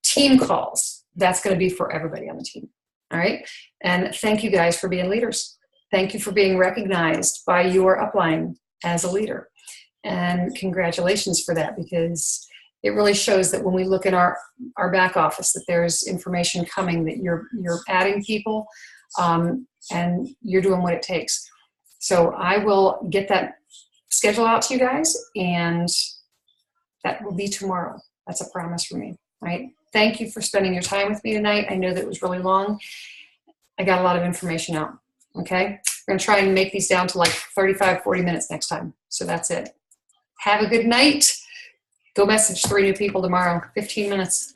Team calls, that's going to be for everybody on the team. All right. And thank you guys for being leaders. Thank you for being recognized by your upline as a leader. And congratulations for that, because it really shows that when we look in our back office, that there's information coming, that you're adding people, and you're doing what it takes. So I will get that schedule out to you guys, and that will be tomorrow. That's a promise from me. All right. Thank you for spending your time with me tonight. I know that it was really long. I got a lot of information out. Okay. We're going to try and make these down to like 35, 40 minutes next time. So that's it. Have a good night. Go message 3 new people tomorrow. 15 minutes.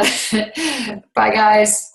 Bye, guys.